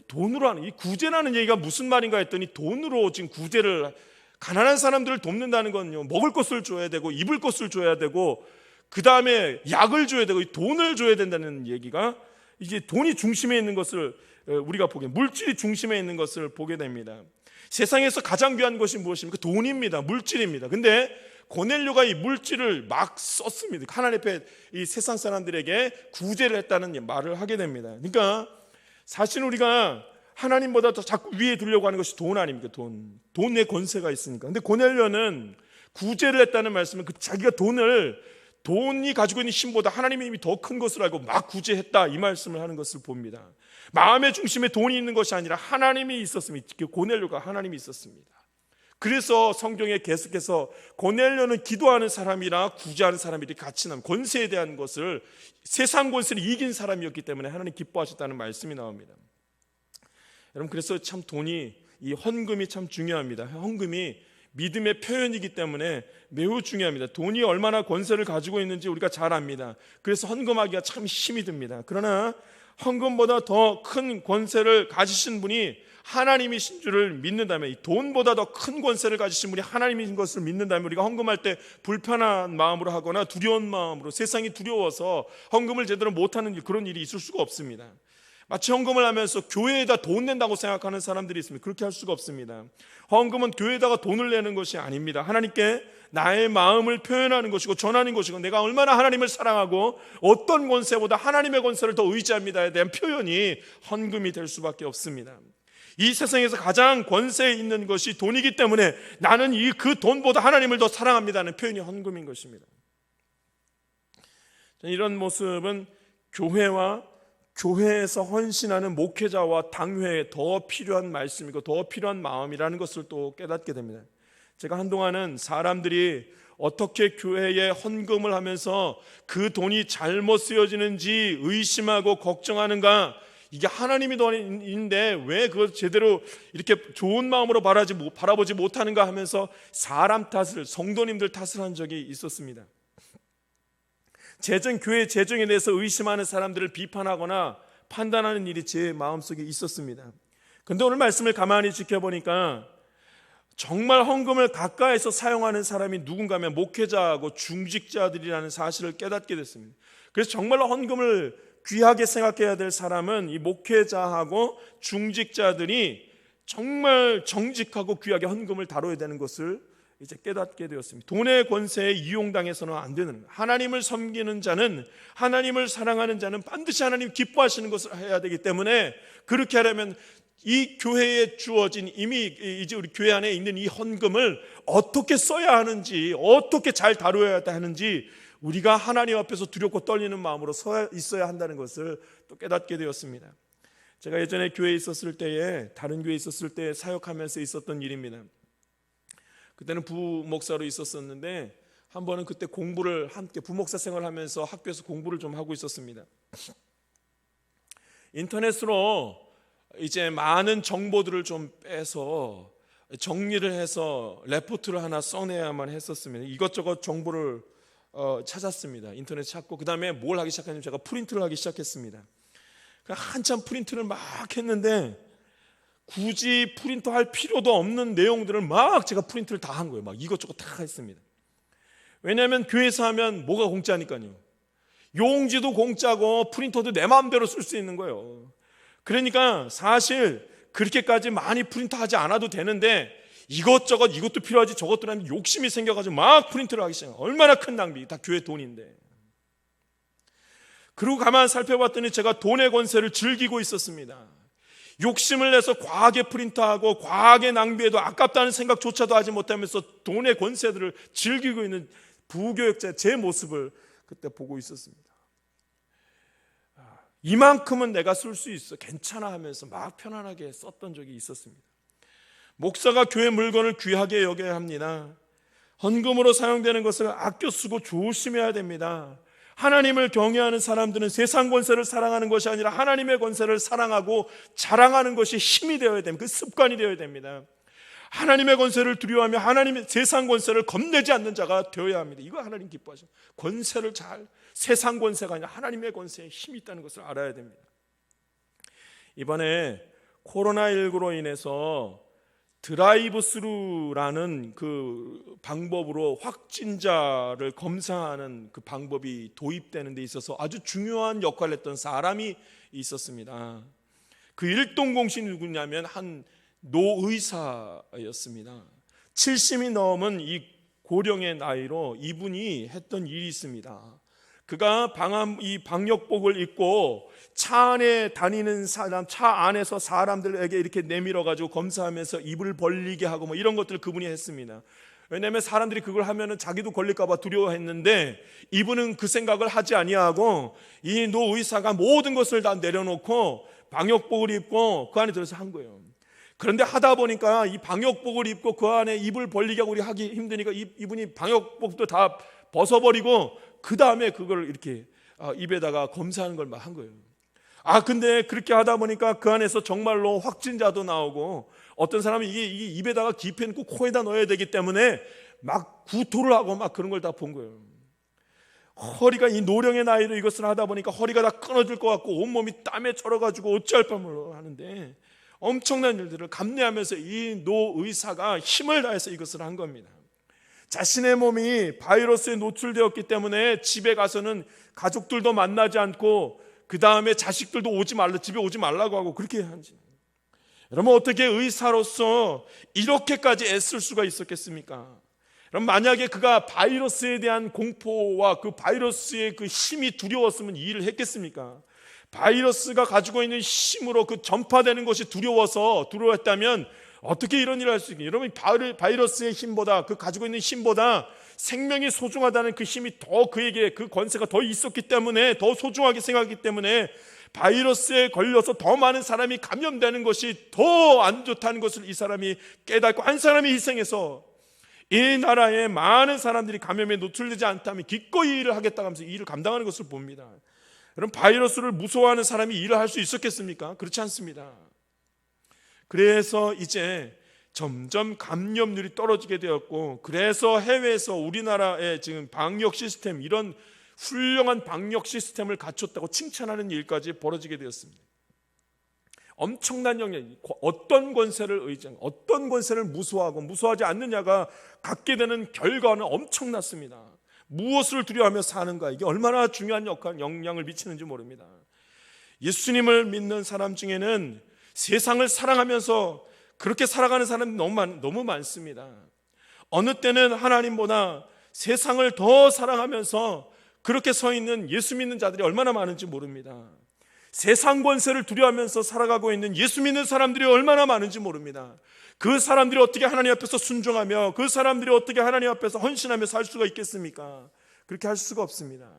돈으로 하는, 이 구제라는 얘기가 무슨 말인가 했더니, 돈으로 지금 구제를, 가난한 사람들을 돕는다는 건요, 먹을 것을 줘야 되고 입을 것을 줘야 되고 그 다음에 약을 줘야 되고 돈을 줘야 된다는 얘기가, 이제 돈이 중심에 있는 것을 우리가 보게 물질이 중심에 있는 것을 보게 됩니다. 세상에서 가장 귀한 것이 무엇입니까? 돈입니다. 물질입니다. 근데 고넬료가 이 물질을 막 썼습니다. 하나님 앞에 이 세상 사람들에게 구제를 했다는 말을 하게 됩니다. 그러니까 사실 우리가 하나님보다 더 자꾸 위에 두려고 하는 것이 돈 아닙니까? 돈에 권세가 있으니까. 근데 고넬료는 구제를 했다는 말씀은 자기가 돈이 가지고 있는 힘보다 하나님의 힘이 더 큰 것을 알고 막 구제했다, 이 말씀을 하는 것을 봅니다. 마음의 중심에 돈이 있는 것이 아니라 하나님이 있었습니다. 고넬료가 하나님이 있었습니다. 그래서 성경에 계속해서 고넬료는 기도하는 사람이나 구제하는 사람이 같이 나옵니다. 권세에 대한 것을, 세상 권세를 이긴 사람이었기 때문에 하나님 기뻐하셨다는 말씀이 나옵니다. 여러분, 그래서 참 이 헌금이 참 중요합니다. 헌금이 믿음의 표현이기 때문에 매우 중요합니다. 돈이 얼마나 권세를 가지고 있는지 우리가 잘 압니다. 그래서 헌금하기가 참 힘이 듭니다. 그러나 헌금보다 더 큰 권세를 가지신 분이 하나님이신 줄을 믿는다면, 이 돈보다 더 큰 권세를 가지신 분이 하나님인 것을 믿는다면, 우리가 헌금할 때 불편한 마음으로 하거나 두려운 마음으로, 세상이 두려워서 헌금을 제대로 못하는 그런 일이 있을 수가 없습니다. 마치 헌금을 하면서 교회에다 돈 낸다고 생각하는 사람들이 있습니다. 그렇게 할 수가 없습니다. 헌금은 교회에다가 돈을 내는 것이 아닙니다. 하나님께 나의 마음을 표현하는 것이고 전하는 것이고, 내가 얼마나 하나님을 사랑하고 어떤 권세보다 하나님의 권세를 더 의지합니다에 대한 표현이 헌금이 될 수밖에 없습니다. 이 세상에서 가장 권세에 있는 것이 돈이기 때문에 나는 그 돈보다 하나님을 더 사랑합니다는 표현이 헌금인 것입니다. 이런 모습은 교회에서 헌신하는 목회자와 당회에 더 필요한 말씀이고 더 필요한 마음이라는 것을 또 깨닫게 됩니다. 제가 한동안은 사람들이 어떻게 교회에 헌금을 하면서 그 돈이 잘못 쓰여지는지 의심하고 걱정하는가, 이게 하나님이 돈인데 왜 그걸 제대로 이렇게 좋은 마음으로 바라보지 못하는가 하면서 사람 탓을, 성도님들 탓을 한 적이 있었습니다. 교회 재정에 대해서 의심하는 사람들을 비판하거나 판단하는 일이 제 마음속에 있었습니다. 그런데 오늘 말씀을 가만히 지켜보니까 정말 헌금을 가까이서 사용하는 사람이 누군가 하면 목회자하고 중직자들이라는 사실을 깨닫게 됐습니다. 그래서 정말로 헌금을 귀하게 생각해야 될 사람은 이 목회자하고 중직자들이 정말 정직하고 귀하게 헌금을 다뤄야 되는 것을 이제 깨닫게 되었습니다. 돈의 권세에 이용당해서는 안 되는 거예요. 하나님을 섬기는 자는, 하나님을 사랑하는 자는 반드시 하나님 기뻐하시는 것을 해야 되기 때문에, 그렇게 하려면 이 교회에 주어진, 이미 이제 우리 교회 안에 있는 이 헌금을 어떻게 써야 하는지, 어떻게 잘 다루어야 하는지 우리가 하나님 앞에서 두렵고 떨리는 마음으로 서 있어야 한다는 것을 또 깨닫게 되었습니다. 제가 예전에 교회에 있었을 때에, 다른 교회에 있었을 때 사역하면서 있었던 일입니다. 그때는 부목사로 있었었는데 한 번은 그때 공부를 함께 부목사 생활하면서 학교에서 공부를 좀 하고 있었습니다. 인터넷으로 이제 많은 정보들을 좀 빼서 정리를 해서 레포트를 하나 써내야만 했었습니다. 이것저것 정보를 찾았습니다. 인터넷 찾고, 그 다음에 뭘 하기 시작했냐면 제가 프린트를 하기 시작했습니다. 한참 프린트를 막 했는데 굳이 프린트 할 필요도 없는 내용들을 막 제가 프린트를 다 한 거예요. 막 이것저것 다 했습니다. 왜냐하면 교회에서 하면 뭐가 공짜니까요. 용지도 공짜고 프린터도 내 마음대로 쓸 수 있는 거예요. 그러니까 사실 그렇게까지 많이 프린트하지 않아도 되는데 이것저것, 이것도 필요하지 저것도 하면 욕심이 생겨가지고 막 프린트를 하기 시작해요. 얼마나 큰 낭비, 다 교회 돈인데. 그리고 가만 살펴봤더니 제가 돈의 권세를 즐기고 있었습니다. 욕심을 내서 과하게 프린트하고 과하게 낭비해도 아깝다는 생각조차도 하지 못하면서 돈의 권세들을 즐기고 있는 부교역자 제 모습을 그때 보고 있었습니다. 이만큼은 내가 쓸 수 있어, 괜찮아 하면서 막 편안하게 썼던 적이 있었습니다. 목사가 교회 물건을 귀하게 여겨야 합니다. 헌금으로 사용되는 것을 아껴 쓰고 조심해야 됩니다. 하나님을 경외하는 사람들은 세상 권세를 사랑하는 것이 아니라 하나님의 권세를 사랑하고 자랑하는 것이 힘이 되어야 됩니다. 그 습관이 되어야 됩니다. 하나님의 권세를 두려워하며 하나님의 세상 권세를 겁내지 않는 자가 되어야 합니다. 이거 하나님 기뻐하셔요. 권세를 세상 권세가 아니라 하나님의 권세에 힘이 있다는 것을 알아야 됩니다. 이번에 코로나19로 인해서 드라이브 스루라는 그 방법으로 확진자를 검사하는 그 방법이 도입되는 데 있어서 아주 중요한 역할을 했던 사람이 있었습니다. 그 일동공신이 누구냐면 한 노의사였습니다. 70이 넘은 이 고령의 나이로 이분이 했던 일이 있습니다. 그가 이 방역복을 입고 차 안에 다니는 사람, 차 안에서 사람들에게 이렇게 내밀어 가지고 검사하면서 입을 벌리게 하고 뭐 이런 것들을 그분이 했습니다. 왜냐하면 사람들이 그걸 하면은 자기도 걸릴까 봐 두려워했는데, 이분은 그 생각을 하지 아니하고 이 노의사가 모든 것을 다 내려놓고 방역복을 입고 그 안에 들어서 한 거예요. 그런데 하다 보니까 이 방역복을 입고 그 안에 입을 벌리게 하고 하기 힘드니까 이분이 방역복도 다 벗어버리고 그 다음에 그걸 이렇게 입에다가 검사하는 걸 막 한 거예요. 근데 그렇게 하다 보니까 그 안에서 정말로 확진자도 나오고, 어떤 사람은 이게 입에다가 깊이 넣고 코에다 넣어야 되기 때문에 막 구토를 하고 막 그런 걸 다 본 거예요. 허리가, 이 노령의 나이로 이것을 하다 보니까 허리가 다 끊어질 것 같고 온몸이 땀에 절어가지고 어찌할 뻔을 하는데, 엄청난 일들을 감내하면서 이 노의사가 힘을 다해서 이것을 한 겁니다. 자신의 몸이 바이러스에 노출되었기 때문에 집에 가서는 가족들도 만나지 않고 그 다음에 자식들도 집에 오지 말라고 하고 그렇게 한지. 여러분, 어떻게 의사로서 이렇게까지 애쓸 수가 있었겠습니까? 그럼 만약에 그가 바이러스에 대한 공포와 그 바이러스의 그 힘이 두려웠으면 이 일을 했겠습니까? 바이러스가 가지고 있는 힘으로 그 전파되는 것이 두려웠다면 어떻게 이런 일을 할 수 있겠어요? 여러분, 바이러스의 힘보다, 그 가지고 있는 힘보다 생명이 소중하다는 그 힘이 더, 그에게 그 권세가 더 있었기 때문에, 더 소중하게 생각하기 때문에 바이러스에 걸려서 더 많은 사람이 감염되는 것이 더 안 좋다는 것을 이 사람이 깨닫고, 한 사람이 희생해서 이 나라에 많은 사람들이 감염에 노출되지 않다면 기꺼이 일을 하겠다고 하면서 이 일을 감당하는 것을 봅니다. 여러분, 바이러스를 무서워하는 사람이 일을 할 수 있었겠습니까? 그렇지 않습니다. 그래서 이제 점점 감염률이 떨어지게 되었고, 그래서 해외에서 우리나라의 지금 방역 시스템, 이런 훌륭한 방역 시스템을 갖췄다고 칭찬하는 일까지 벌어지게 되었습니다. 엄청난 영향, 어떤 권세를 의지하고 어떤 권세를 무서워하고 무서워하지 않느냐가 갖게 되는 결과는 엄청났습니다. 무엇을 두려워하며 사는가, 이게 얼마나 중요한 영향을 미치는지 모릅니다. 예수님을 믿는 사람 중에는 세상을 사랑하면서 그렇게 살아가는 사람이 너무 많습니다. 어느 때는 하나님보다 세상을 더 사랑하면서 그렇게 서 있는 예수 믿는 자들이 얼마나 많은지 모릅니다. 세상 권세를 두려워하면서 살아가고 있는 예수 믿는 사람들이 얼마나 많은지 모릅니다. 그 사람들이 어떻게 하나님 앞에서 순종하며, 그 사람들이 어떻게 하나님 앞에서 헌신하며 살 수가 있겠습니까? 그렇게 할 수가 없습니다.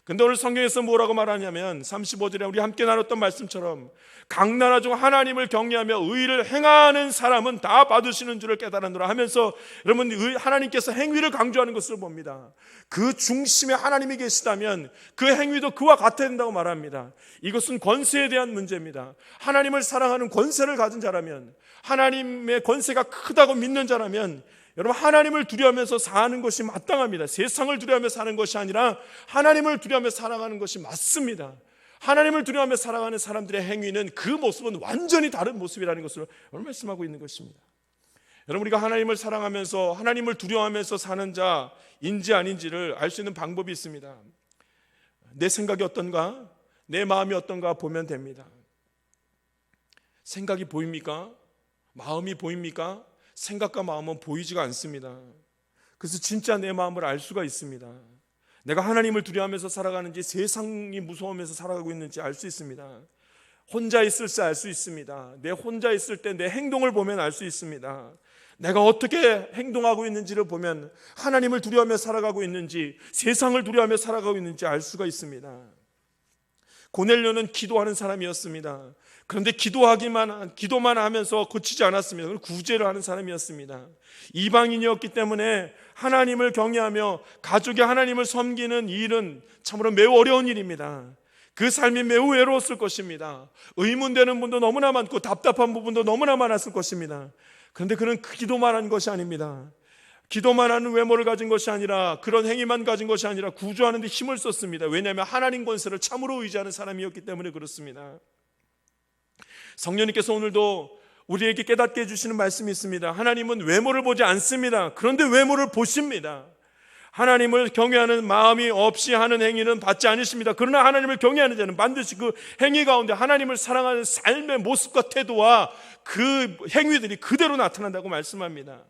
근데 오늘 성경에서 뭐라고 말하냐면 35절에 우리 함께 나눴던 말씀처럼, 각 나라 중 하나님을 경외하며 의를 행하는 사람은 다 받으시는 줄을 깨달으노라 하면서, 여러분, 하나님께서 행위를 강조하는 것을 봅니다. 그 중심에 하나님이 계시다면 그 행위도 그와 같아야 된다고 말합니다. 이것은 권세에 대한 문제입니다. 하나님을 사랑하는 권세를 가진 자라면, 하나님의 권세가 크다고 믿는 자라면, 여러분, 하나님을 두려워하면서 사는 것이 마땅합니다. 세상을 두려워하며 사는 것이 아니라 하나님을 두려워하며 살아가는 것이 맞습니다. 하나님을 두려워하며 살아가는 사람들의 행위는, 그 모습은 완전히 다른 모습이라는 것을 오늘 말씀하고 있는 것입니다. 여러분, 우리가 하나님을 사랑하면서 하나님을 두려워하면서 사는 자인지 아닌지를 알 수 있는 방법이 있습니다. 내 생각이 어떤가, 내 마음이 어떤가 보면 됩니다. 생각이 보입니까? 마음이 보입니까? 생각과 마음은 보이지가 않습니다. 그래서 진짜 내 마음을 알 수가 있습니다. 내가 하나님을 두려워하면서 살아가는지, 세상이 무서워하면서 살아가고 있는지 알 수 있습니다. 혼자 있을 때 알 수 있습니다. 내 혼자 있을 때 내 행동을 보면 알 수 있습니다. 내가 어떻게 행동하고 있는지를 보면 하나님을 두려워하며 살아가고 있는지, 세상을 두려워하며 살아가고 있는지 알 수가 있습니다. 고넬료는 기도하는 사람이었습니다. 그런데 기도만 하면서 고치지 않았습니다. 구제를 하는 사람이었습니다. 이방인이었기 때문에 하나님을 경외하며 가족이 하나님을 섬기는 일은 참으로 매우 어려운 일입니다. 그 삶이 매우 외로웠을 것입니다. 의문되는 분도 너무나 많고 답답한 부분도 너무나 많았을 것입니다. 그런데 그는 기도만 한 것이 아닙니다. 기도만 하는 외모를 가진 것이 아니라, 그런 행위만 가진 것이 아니라 구조하는 데 힘을 썼습니다. 왜냐하면 하나님 권세를 참으로 의지하는 사람이었기 때문에 그렇습니다. 성령님께서 오늘도 우리에게 깨닫게 해주시는 말씀이 있습니다. 하나님은 외모를 보지 않습니다. 그런데 외모를 보십니다. 하나님을 경외하는 마음이 없이 하는 행위는 받지 않으십니다. 그러나 하나님을 경외하는 자는 반드시 그 행위 가운데 하나님을 사랑하는 삶의 모습과 태도와 그 행위들이 그대로 나타난다고 말씀합니다.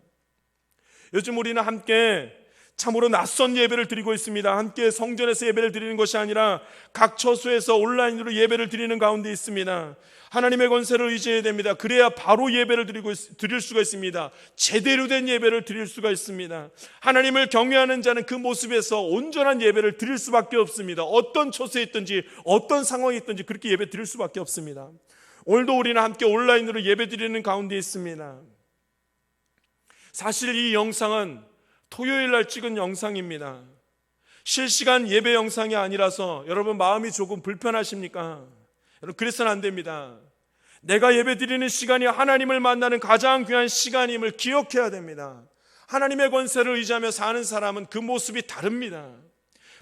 요즘 우리는 함께 참으로 낯선 예배를 드리고 있습니다. 함께 성전에서 예배를 드리는 것이 아니라 각 처소에서 온라인으로 예배를 드리는 가운데 있습니다. 하나님의 권세를 의지해야 됩니다. 그래야 바로 예배를 드릴 수가 있습니다. 제대로 된 예배를 드릴 수가 있습니다. 하나님을 경외하는 자는 그 모습에서 온전한 예배를 드릴 수밖에 없습니다. 어떤 처소에 있든지 어떤 상황에 있든지 그렇게 예배 드릴 수밖에 없습니다. 오늘도 우리는 함께 온라인으로 예배 드리는 가운데 있습니다. 사실 이 영상은 토요일 날 찍은 영상입니다. 실시간 예배 영상이 아니라서 여러분 마음이 조금 불편하십니까? 여러분 그래서는 안 됩니다. 내가 예배 드리는 시간이 하나님을 만나는 가장 귀한 시간임을 기억해야 됩니다. 하나님의 권세를 의지하며 사는 사람은 그 모습이 다릅니다.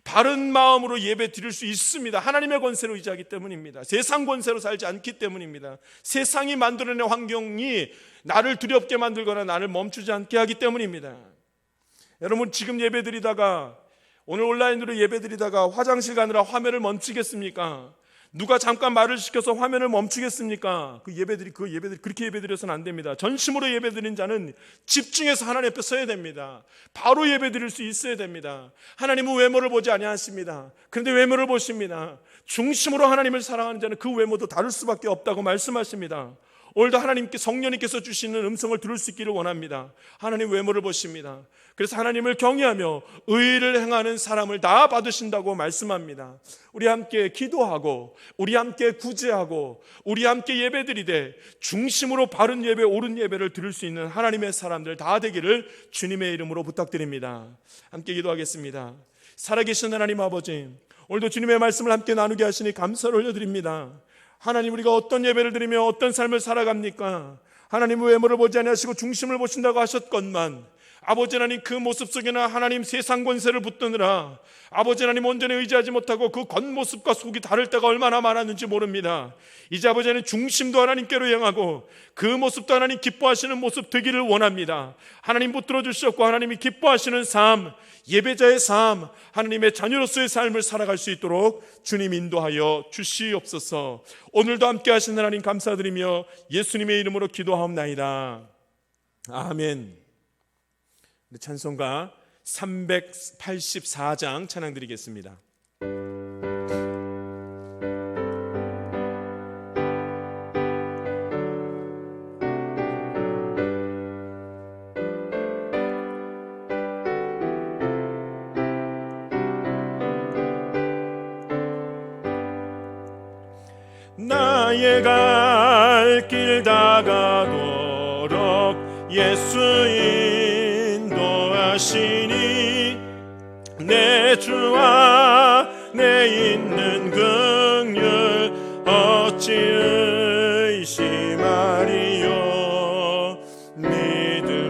바른 마음으로 예배 드릴 수 있습니다. 하나님의 권세를 의지하기 때문입니다. 세상 권세로 살지 않기 때문입니다. 세상이 만들어낸 환경이 나를 두렵게 만들거나 나를 멈추지 않게 하기 때문입니다. 여러분 지금 예배 드리다가 오늘 온라인으로 예배 드리다가 화장실 가느라 화면을 멈추겠습니까? 누가 잠깐 말을 시켜서 화면을 멈추겠습니까? 그 예배들이 그렇게 예배 드려서는 안 됩니다. 전심으로 예배 드린 자는 집중해서 하나님 앞에 서야 됩니다. 바로 예배 드릴 수 있어야 됩니다. 하나님은 외모를 보지 아니하십니다. 그런데 외모를 보십니다. 중심으로 하나님을 사랑하는 자는 그 외모도 다를 수밖에 없다고 말씀하십니다. 오늘도 하나님께 성령님께서 주시는 음성을 들을 수 있기를 원합니다. 하나님 외모를 보십니다. 그래서 하나님을 경외하며 의를 행하는 사람을 다 받으신다고 말씀합니다. 우리 함께 기도하고 우리 함께 구제하고 우리 함께 예배드리되 중심으로 바른 예배 옳은 예배를 드릴 수 있는 하나님의 사람들 다 되기를 주님의 이름으로 부탁드립니다. 함께 기도하겠습니다. 살아계신 하나님 아버지, 오늘도 주님의 말씀을 함께 나누게 하시니 감사를 올려드립니다. 하나님, 우리가 어떤 예배를 드리며 어떤 삶을 살아갑니까? 하나님은 외모를 보지 아니하시고 중심을 보신다고 하셨건만 아버지 하나님, 그 모습 속에는 하나님 세상 권세를 붙드느라 아버지 하나님 온전히 의지하지 못하고 그 겉모습과 속이 다를 때가 얼마나 많았는지 모릅니다. 이제 아버지 하나님 중심도 하나님께로 향하고 그 모습도 하나님 기뻐하시는 모습 되기를 원합니다. 하나님 붙들어 주셨고 하나님이 기뻐하시는 삶, 예배자의 삶, 하나님의 자녀로서의 삶을 살아갈 수 있도록 주님 인도하여 주시옵소서. 오늘도 함께 하신 하나님 감사드리며 예수님의 이름으로 기도하옵나이다. 아멘. 찬송가 384장 찬양 드리겠습니다. 나의 갈 길 다가도록 예수 인도하시니 내 주와 내 있는 긍휼 어찌 의심하리요.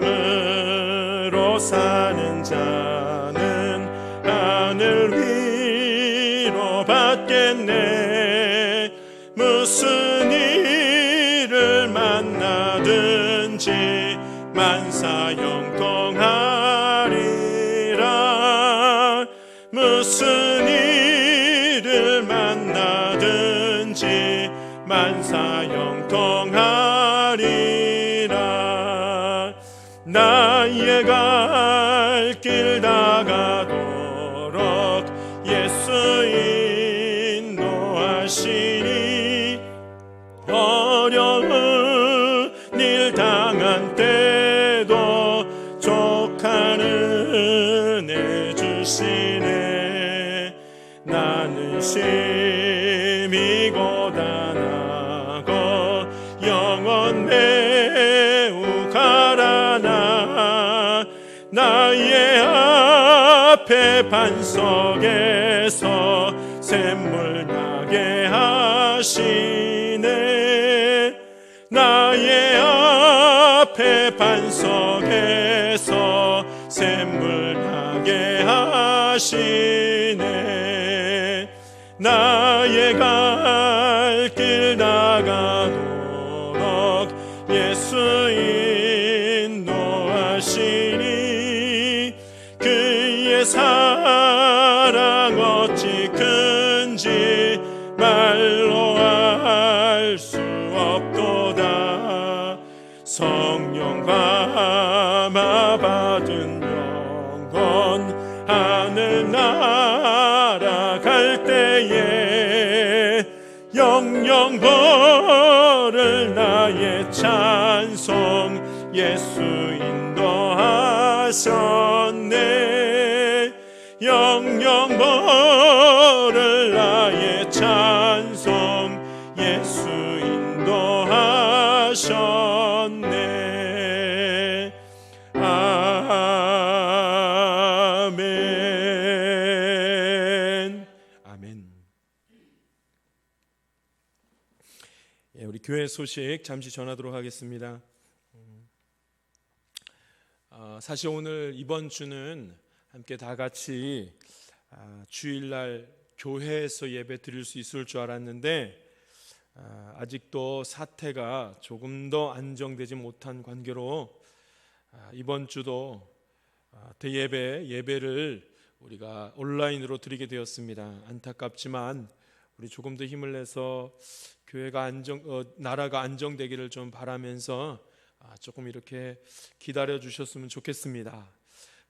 믿음으로 사는 자는 하늘 위로 받겠네. 무슨 일을 만나든지 만사 영통하리라. 무슨 일을 만나든지 만사 영통하리라. 나의 갈 길 다가도록 예수 인도하시니 어려운 일 당한 때도 족한 은혜 주시네. 나는 심히 고단하고 영원 매우 가라나. 나의 앞에 반석에서 샘물 나게 하시네. 나의 앞에 반석에서 샘물 나게 하시네. 나의 갈 길 나가도록 예수 인도하시니 그의 주의 사랑 어찌 큰지 말로 알 수 없도다. 성령 감화 받은 영혼 하늘 날아갈 때에 영영 벌을 나의 찬송 예수 인도하셨네. 영영 벌을 나의 찬송 예수 인도하셨네. 아멘. 아멘. 우리 교회 소식 잠시 전하도록 하겠습니다. 사실 오늘 이번 주는 함께 다 같이 주일날 교회에서 예배 드릴 수 있을 줄 알았는데 아직도 사태가 조금 더 안정되지 못한 관계로 이번 주도 예배를 우리가 온라인으로 드리게 되었습니다. 안타깝지만 우리 조금 더 힘을 내서 교회가 나라가 안정되기를 좀 바라면서 조금 이렇게 기다려 주셨으면 좋겠습니다.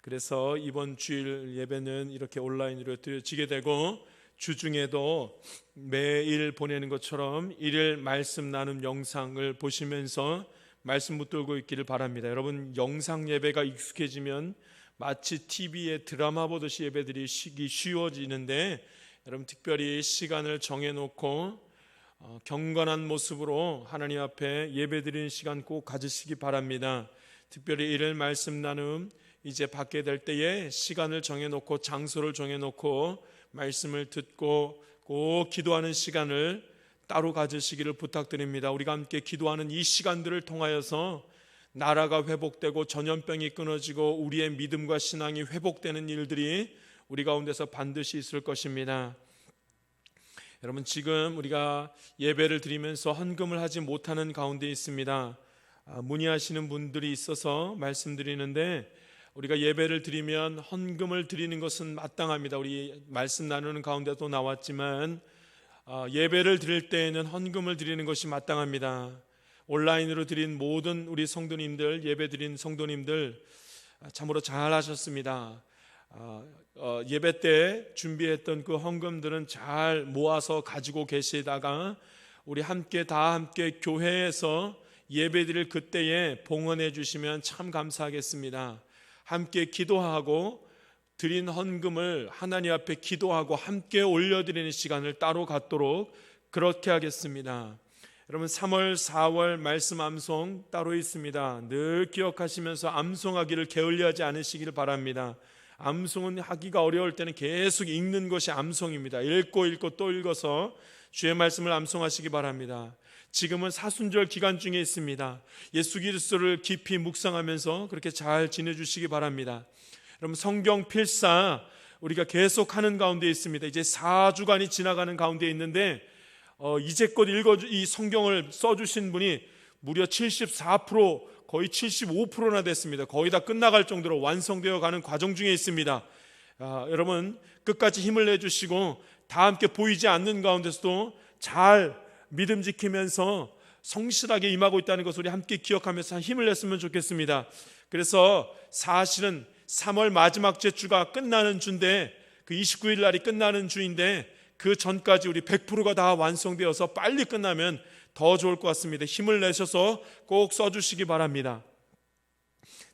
그래서 이번 주일 예배는 이렇게 온라인으로 드려지게 되고, 주중에도 매일 보내는 것처럼 일일 말씀 나눔 영상을 보시면서 말씀 붙들고 있기를 바랍니다. 여러분, 영상 예배가 익숙해지면 마치 TV에 드라마 보듯이 예배드리기 쉬워지는데, 여러분 특별히 시간을 정해놓고 경건한 모습으로 하나님 앞에 예배드리는 시간 꼭 가지시기 바랍니다. 특별히 일일 말씀 나눔 이제 받게 될 때에 시간을 정해놓고 장소를 정해놓고 말씀을 듣고 꼭 기도하는 시간을 따로 가지시기를 부탁드립니다. 우리가 함께 기도하는 이 시간들을 통하여서 나라가 회복되고 전염병이 끊어지고 우리의 믿음과 신앙이 회복되는 일들이 우리 가운데서 반드시 있을 것입니다. 여러분, 지금 우리가 예배를 드리면서 헌금을 하지 못하는 가운데 있습니다. 문의하시는 분들이 있어서 말씀드리는데, 우리가 예배를 드리면 헌금을 드리는 것은 마땅합니다. 우리 말씀 나누는 가운데도 나왔지만 예배를 드릴 때에는 헌금을 드리는 것이 마땅합니다. 온라인으로 드린 모든 우리 성도님들, 예배 드린 성도님들 참으로 잘 하셨습니다. 예배 때 준비했던 그 헌금들은 잘 모아서 가지고 계시다가 우리 함께 교회에서 예배 드릴 그때에 봉헌해 주시면 참 감사하겠습니다. 함께 기도하고 드린 헌금을 하나님 앞에 기도하고 함께 올려드리는 시간을 따로 갖도록 그렇게 하겠습니다. 여러분, 3월 4월 말씀 암송 따로 있습니다. 늘 기억하시면서 암송하기를 게을리하지 않으시기를 바랍니다. 암송은 하기가 어려울 때는 계속 읽는 것이 암송입니다. 읽고 또 읽어서 주의 말씀을 암송하시기 바랍니다. 지금은 사순절 기간 중에 있습니다. 예수 그리스도를 깊이 묵상하면서 그렇게 잘 지내주시기 바랍니다. 여러분, 성경 필사 우리가 계속하는 가운데 있습니다. 이제 4주간이 지나가는 가운데 있는데 이제껏 이 성경을 써주신 분이 무려 74%, 거의 75%나 됐습니다. 거의 다 끝나갈 정도로 완성되어 가는 과정 중에 있습니다. 여러분, 끝까지 힘을 내주시고 다 함께 보이지 않는 가운데서도 잘 믿음 지키면서 성실하게 임하고 있다는 것을 우리 함께 기억하면서 힘을 냈으면 좋겠습니다. 그래서 사실은 3월 마지막 주가 끝나는 주인데, 그 29일 날이 끝나는 주인데 그 전까지 우리 100%가 다 완성되어서 빨리 끝나면 더 좋을 것 같습니다. 힘을 내셔서 꼭 써주시기 바랍니다.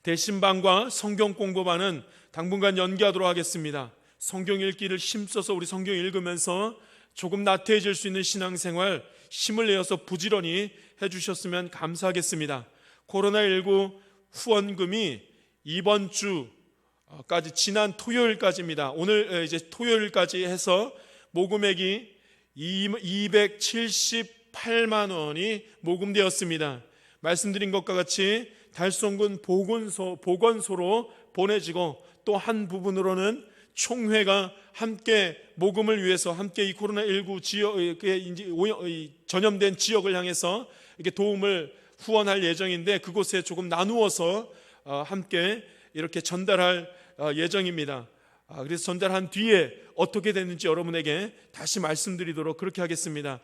대신반과 성경 공부반은 당분간 연기하도록 하겠습니다. 성경 읽기를 힘써서 우리 성경 읽으면서 조금 나태해질 수 있는 신앙생활 힘을 내어서 부지런히 해주셨으면 감사하겠습니다. 코로나19 후원금이 이번 주까지, 지난 토요일까지입니다. 오늘 이제 토요일까지 해서 모금액이 278만 원이 모금되었습니다. 말씀드린 것과 같이 달성군 보건소로 보내지고, 또 한 부분으로는 총회가 함께 모금을 위해서 함께 이 코로나19 지역에 전염된 지역을 향해서 이렇게 도움을 후원할 예정인데, 그곳에 조금 나누어서 함께 이렇게 전달할 예정입니다. 그래서 전달한 뒤에 어떻게 됐는지 여러분에게 다시 말씀드리도록 그렇게 하겠습니다.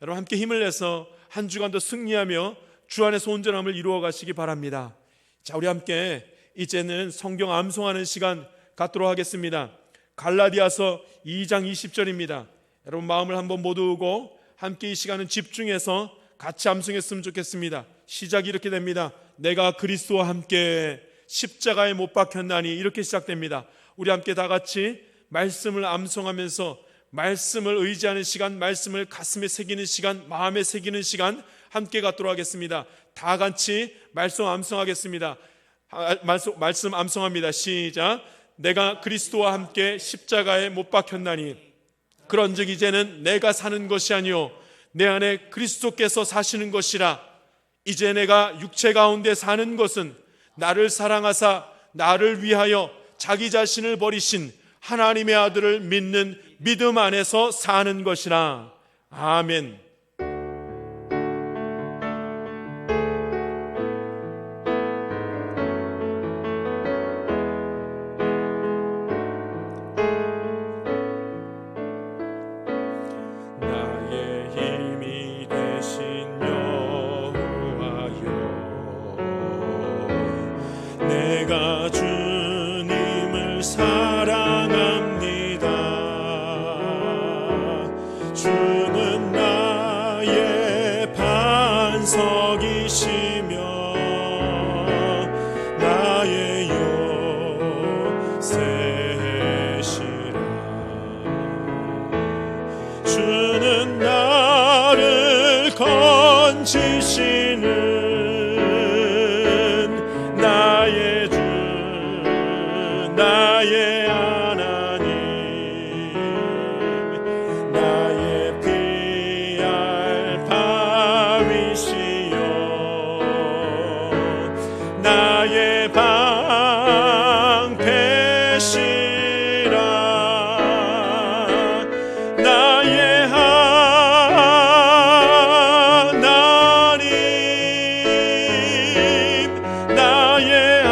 여러분 함께 힘을 내서 한 주간도 승리하며 주 안에서 온전함을 이루어 가시기 바랍니다. 자, 우리 함께 이제는 성경 암송하는 시간 갖도록 하겠습니다. 갈라디아서 2장 20절입니다. 여러분 마음을 한번 모두고 함께 이 시간은 집중해서 같이 암송했으면 좋겠습니다. 시작이 이렇게 됩니다. 내가 그리스도와 함께 십자가에 못 박혔나니, 이렇게 시작됩니다. 우리 함께 다 같이 말씀을 암송하면서 말씀을 의지하는 시간, 말씀을 가슴에 새기는 시간, 마음에 새기는 시간 함께 갖도록 하겠습니다. 다 같이 말씀 암송하겠습니다. 말씀 암송합니다. 시작. 내가 그리스도와 함께 십자가에 못 박혔나니 그런즉 이제는 내가 사는 것이 아니요 내 안에 그리스도께서 사시는 것이라. 이제 내가 육체 가운데 사는 것은 나를 사랑하사 나를 위하여 자기 자신을 버리신 하나님의 아들을 믿는 믿음 안에서 사는 것이라. 아멘. 나의 힘이 되신 여호와여, 내가 주님을 사랑합니다. 주는 나의 반석이시며 나의 요새시라. 주는 나를 건지시는 나의 주, 나의 하나님, 나의 피할 바위시여, 나의 방패시라. 나의 하나님, 나의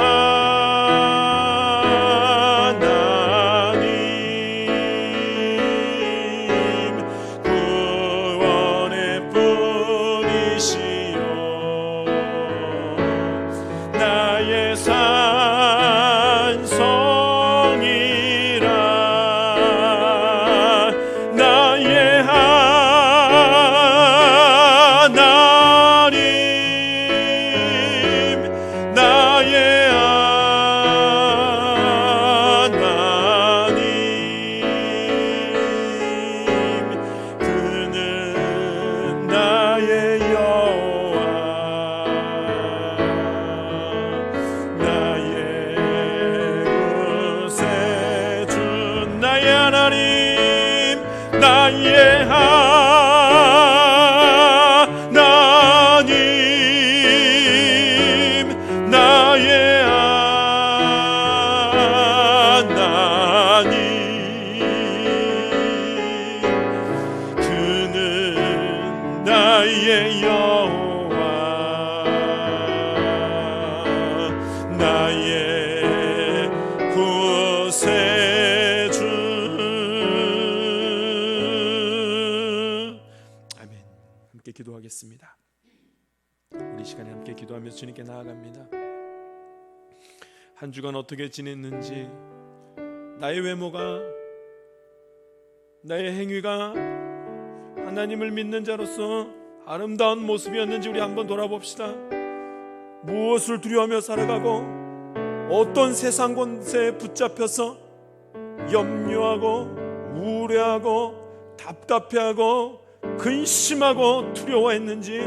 하나님, 구원의 뿐이시여, 나의 산성이라. 나의 하나님, 나의 하나님, 그는 나의 여호와, 나의 구세주, 나의 하나님, 나의 하나님, 나의 하나님, 그는 나의 여호와, 나의 구세주. 아멘. 함께 기도하겠습니다. 우리 시간에 함께 기도하며 주님께 나아갑니다. 한 주간 어떻게 지냈는지, 나의 외모가, 나의 행위가 하나님을 믿는 자로서 아름다운 모습이었는지 우리 한번 돌아봅시다. 무엇을 두려워하며 살아가고 어떤 세상 권세에 붙잡혀서 염려하고 우울해하고 답답해하고 근심하고 두려워했는지,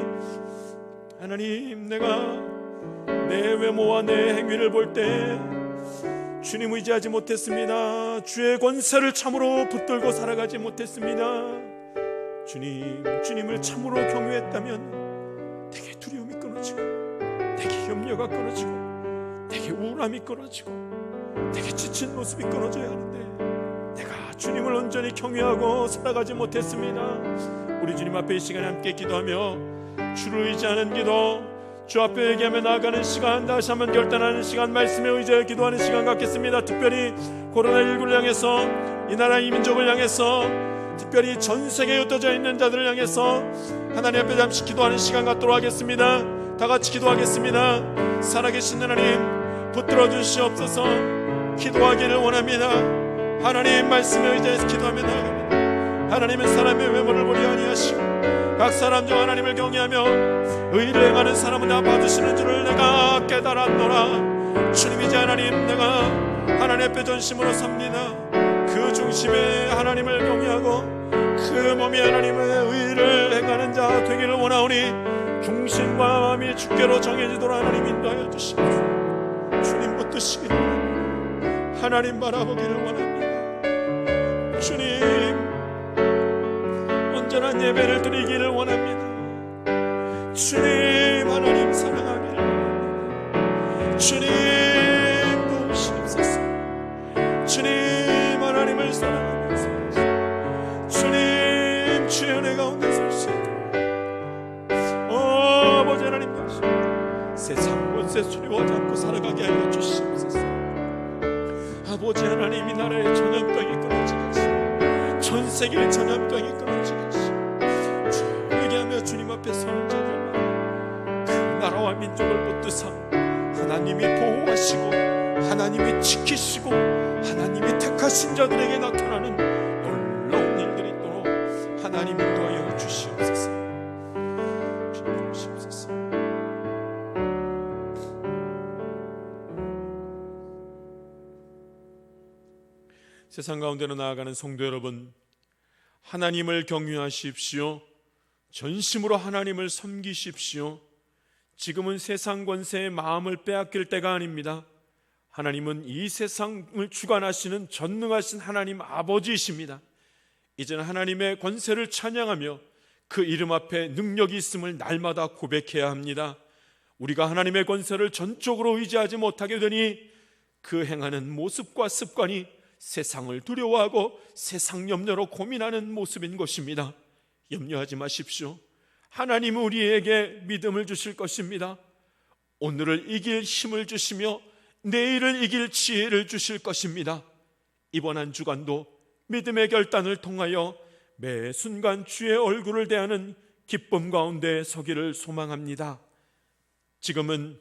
하나님, 내가 내 외모와 내 행위를 볼 때 주님 의지하지 못했습니다. 주의 권세를 참으로 붙들고 살아가지 못했습니다. 주님을 참으로 경외했다면 내게 두려움이 끊어지고, 내게 염려가 끊어지고, 내게 우울함이 끊어지고, 내게 지친 모습이 끊어져야 하는데 내가 주님을 온전히 경외하고 살아가지 못했습니다. 우리 주님 앞에 이 시간에 함께 기도하며 주를 의지하는 기도, 주 앞에 얘기하며 나아가는 시간, 다시 한번 결단하는 시간, 말씀에 의지하여 기도하는 시간 갖겠습니다. 특별히 코로나19를 향해서, 이 나라 이 민족을 향해서, 특별히 전 세계에 흩어져 있는 자들을 향해서 하나님 앞에 잠시 기도하는 시간 갖도록 하겠습니다. 다 같이 기도하겠습니다. 살아계신 하나님, 붙들어 주시옵소서. 기도하기를 원합니다. 하나님 말씀에 의지해서 기도하며 나아갑니다. 하나님은 사람의 외모를 보려 아니하시고 각 사람 중 하나님을 경외하며 의를 행하는 사람은 다 받으시는 줄을 내가 깨달았노라. 주님이지 하나님, 내가 하나님 앞에 전심으로 섭니다. 그 중심에 하나님을 경외하고 그 몸이 하나님의 의를 행하는 자 되기를 원하오니 중심과 마음이 주께로 정해지도록 하나님 인도하여 주시옵소서. 주님 붙드시기를 원합니다. 하나님 바라보기를 원합니다. 주님 온전한 예배를 드리기를 원합니다. 주님 하나님 사랑하기를 원합니다. 주님 도우시옵소서. 주님 하나님을 사랑하면서 주님 주의 은혜 가운데 설 수 있도록 아버지 하나님 다시 세상 권세 수리하지 않고 살아가게 하여 주시옵소서. 아버지 하나님, 이 나라의 전염병이 끊어지게 하시고 전 세계의 전염병이 끊어지게 하시고 회개하며 주님 앞에 서는 자들만 그 나라와 민족을 붙드사 하나님이 보호하시고 하나님이 지키시고 하나님이 택하신 자들에게 나타나는 놀라운 일들이 있도록 하나님 인도하여 주시옵소서. 주시옵소서. 세상 가운데로 나아가는 성도 여러분, 하나님을 경외하십시오. 전심으로 하나님을 섬기십시오. 지금은 세상 권세의 마음을 빼앗길 때가 아닙니다. 하나님은 이 세상을 주관하시는 전능하신 하나님 아버지이십니다. 이제는 하나님의 권세를 찬양하며 그 이름 앞에 능력이 있음을 날마다 고백해야 합니다. 우리가 하나님의 권세를 전적으로 의지하지 못하게 되니 그 행하는 모습과 습관이 세상을 두려워하고 세상 염려로 고민하는 모습인 것입니다. 염려하지 마십시오. 하나님은 우리에게 믿음을 주실 것입니다. 오늘을 이길 힘을 주시며 내일을 이길 지혜를 주실 것입니다. 이번 한 주간도 믿음의 결단을 통하여 매 순간 주의 얼굴을 대하는 기쁨 가운데 서기를 소망합니다. 지금은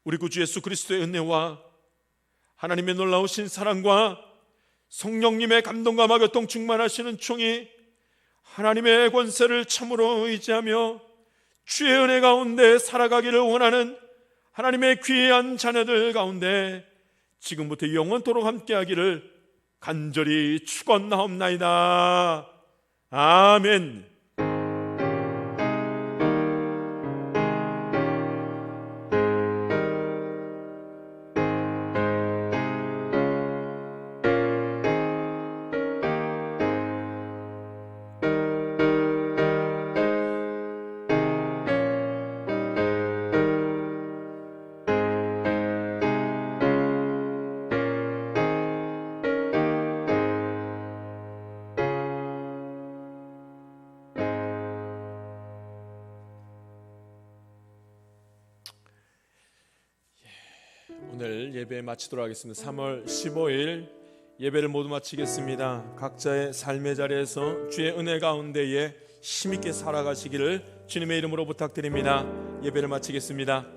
우리 구주 예수 그리스도의 은혜와 하나님의 놀라우신 사랑과 성령님의 감동과 교통 충만하시는 총이 하나님의 권세를 참으로 의지하며 주의 은혜 가운데 살아가기를 원하는 하나님의 귀한 자녀들 가운데 지금부터 영원토록 함께하기를 간절히 축원하옵나이다. 아멘. 오늘 예배 마치도록 하겠습니다. 3월 15일 예배를 모두 마치겠습니다. 각자의 삶의 자리에서 주의 은혜 가운데에 힘있게 살아가시기를 주님의 이름으로 부탁드립니다. 예배를 마치겠습니다.